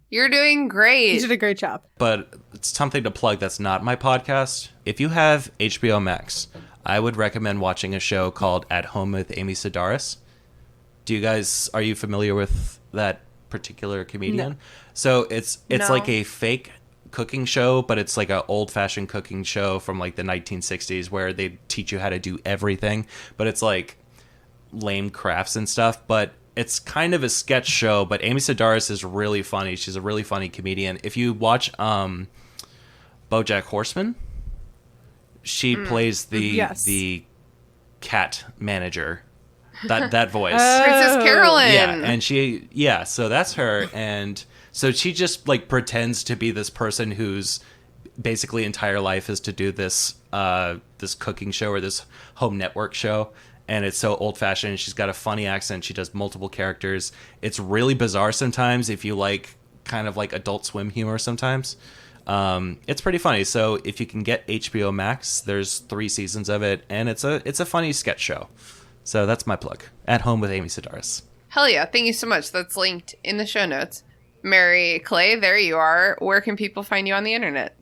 You're doing great. You did a great job. But it's something to plug that's not my podcast. If you have HBO Max, I would recommend watching a show called At Home with Amy Sedaris. Are you familiar with that particular comedian? No. So it's No. like a fake cooking show, but it's like an old-fashioned cooking show from like the 1960s where they teach you how to do everything, but it's like lame crafts and stuff. But it's kind of a sketch show, but Amy Sedaris is really funny. She's a really funny comedian. If you watch Bojack Horseman, she plays the cat manager. That voice. Princess Carolyn. Yeah, and so that's her, and so she just like pretends to be this person whose basically entire life is to do this this cooking show or this home network show, and it's so old-fashioned. She's got a funny accent. She does multiple characters. It's really bizarre sometimes if you like kind of like Adult Swim humor sometimes. It's pretty funny. So if you can get HBO Max, there's 3 seasons of it, and it's a funny sketch show. So that's my plug. At Home with Amy Sedaris. Hell yeah. Thank you so much. That's linked in the show notes. Mary Clay, there you are. Where can people find you on the internet?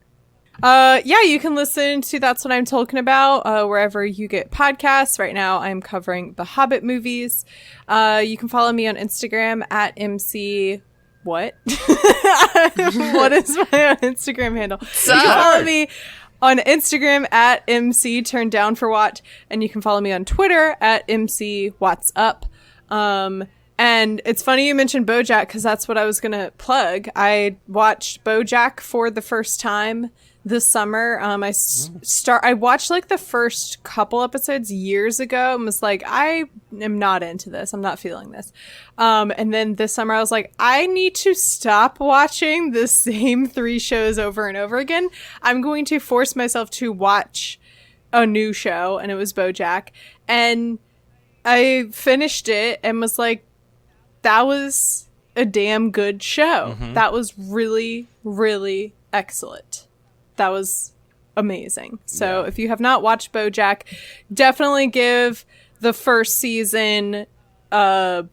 Yeah, you can listen to That's What I'm Talking About wherever you get podcasts. Right now, I'm covering the Hobbit movies. You can follow me on Instagram at MC... What? What is my Instagram handle? You can follow me on Instagram at MC Turned Down for What, and you can follow me on Twitter at MC What's Up. And it's funny you mentioned Bojack because that's what I was gonna plug. I watched Bojack for the first time this summer. I watched like the first couple episodes years ago and was like, I am not into this. I'm not feeling this. And then this summer I was like, I need to stop watching the same 3 shows over and over again. I'm going to force myself to watch a new show, and it was Bojack. And I finished it and was like, that was a damn good show. That was really, really excellent. That was amazing. So if you have not watched Bojack, definitely give the first season a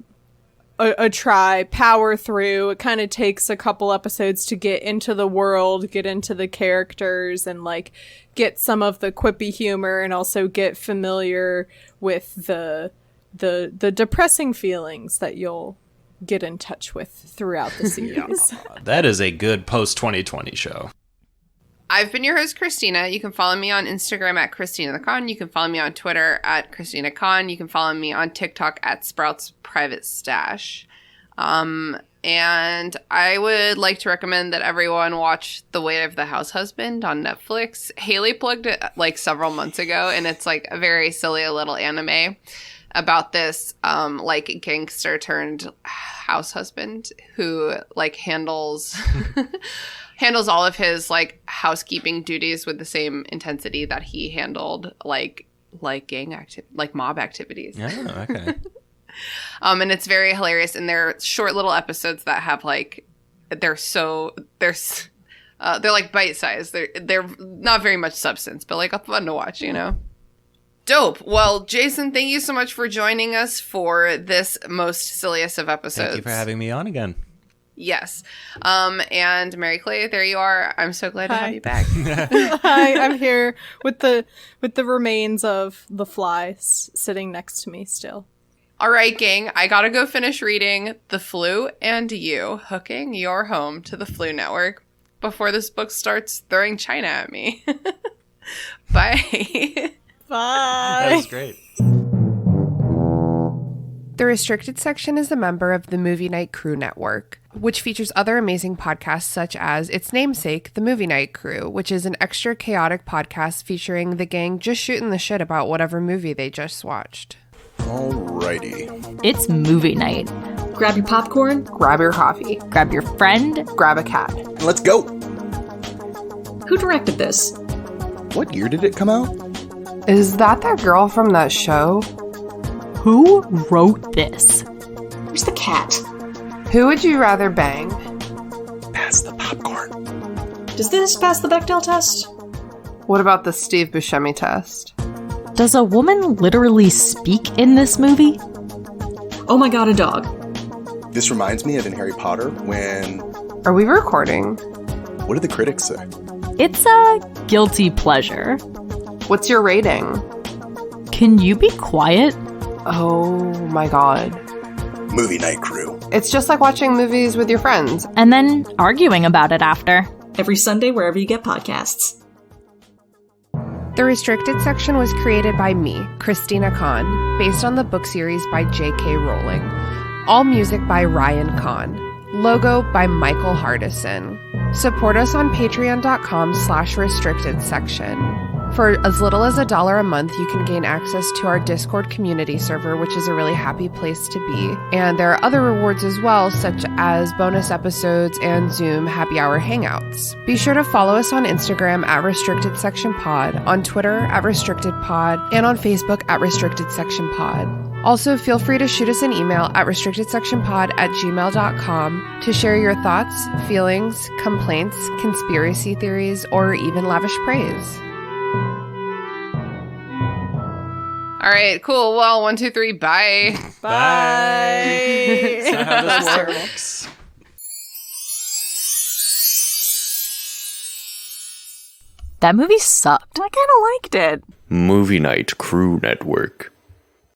try, power through. It kind of takes a couple episodes to get into the world, get into the characters, and like get some of the quippy humor, and also get familiar with the depressing feelings that you'll get in touch with throughout the series. That is a good post-2020 show. I've been your host, Christina. You can follow me on Instagram at Christina the Con. You can follow me on Twitter at Christina Con. You can follow me on TikTok at Sprouts Private Stash. And I would like to recommend that everyone watch The Way of the House Husband on Netflix. Haley plugged it like several months ago, and it's like a very silly little anime about this like gangster turned house husband who like handles all of his like housekeeping duties with the same intensity that he handled like mob activities. Oh, okay. And it's very hilarious, and they're short little episodes that have like they're like bite sized. They're not very much substance, but like fun to watch, you know. Dope. Well, Jason, thank you so much for joining us for this most silliest of episodes. Thank you for having me on again. Yes. And Mary Clay, there you are. I'm so glad to have you back. Hi, I'm here with the remains of the fly sitting next to me still. All right, gang. I gotta go finish reading The Flu and You, Hooking Your Home to the Flu Network before this book starts throwing China at me. Bye. Bye. That was great. The Restricted section is a member of the Movie Night Crew Network, which features other amazing podcasts such as its namesake, The Movie Night Crew, which is an extra chaotic podcast featuring the gang just shooting the shit about whatever movie they just watched. Alrighty. It's movie night. Grab your popcorn. Grab your coffee. Grab your friend. Grab a cat. And let's go. Who directed this? What year did it come out? Is that girl from that show? Who wrote this? Where's the cat? Who would you rather bang? Pass the popcorn. Does this pass the Bechdel test? What about the Steve Buscemi test? Does a woman literally speak in this movie? Oh my god, a dog. This reminds me of in Harry Potter when... Are we recording? What did the critics say? It's a guilty pleasure. What's your rating? Can you be quiet? Oh my god. Movie Night Crew. It's just like watching movies with your friends. And then arguing about it after. every Sunday wherever you get podcasts. The Restricted section was created by me, Christina Kahn, based on the book series by J.K. Rowling. All music by Ryan Kahn. Logo by Michael Hardison. Support us on patreon.com/restricted section. For as little as $1 a month, you can gain access to our Discord community server, which is a really happy place to be. And there are other rewards as well, such as bonus episodes and Zoom happy hour hangouts. Be sure to follow us on Instagram at Restricted Section Pod, on Twitter at Restricted Pod, and on Facebook at Restricted Section Pod. Also, feel free to shoot us an email at restrictedsectionpod@gmail.com to share your thoughts, feelings, complaints, conspiracy theories, or even lavish praise. All right, cool. Well, 1, 2, 3, bye. Bye. Is that how this works? That movie sucked. I kind of liked it. Movie Night Crew Network.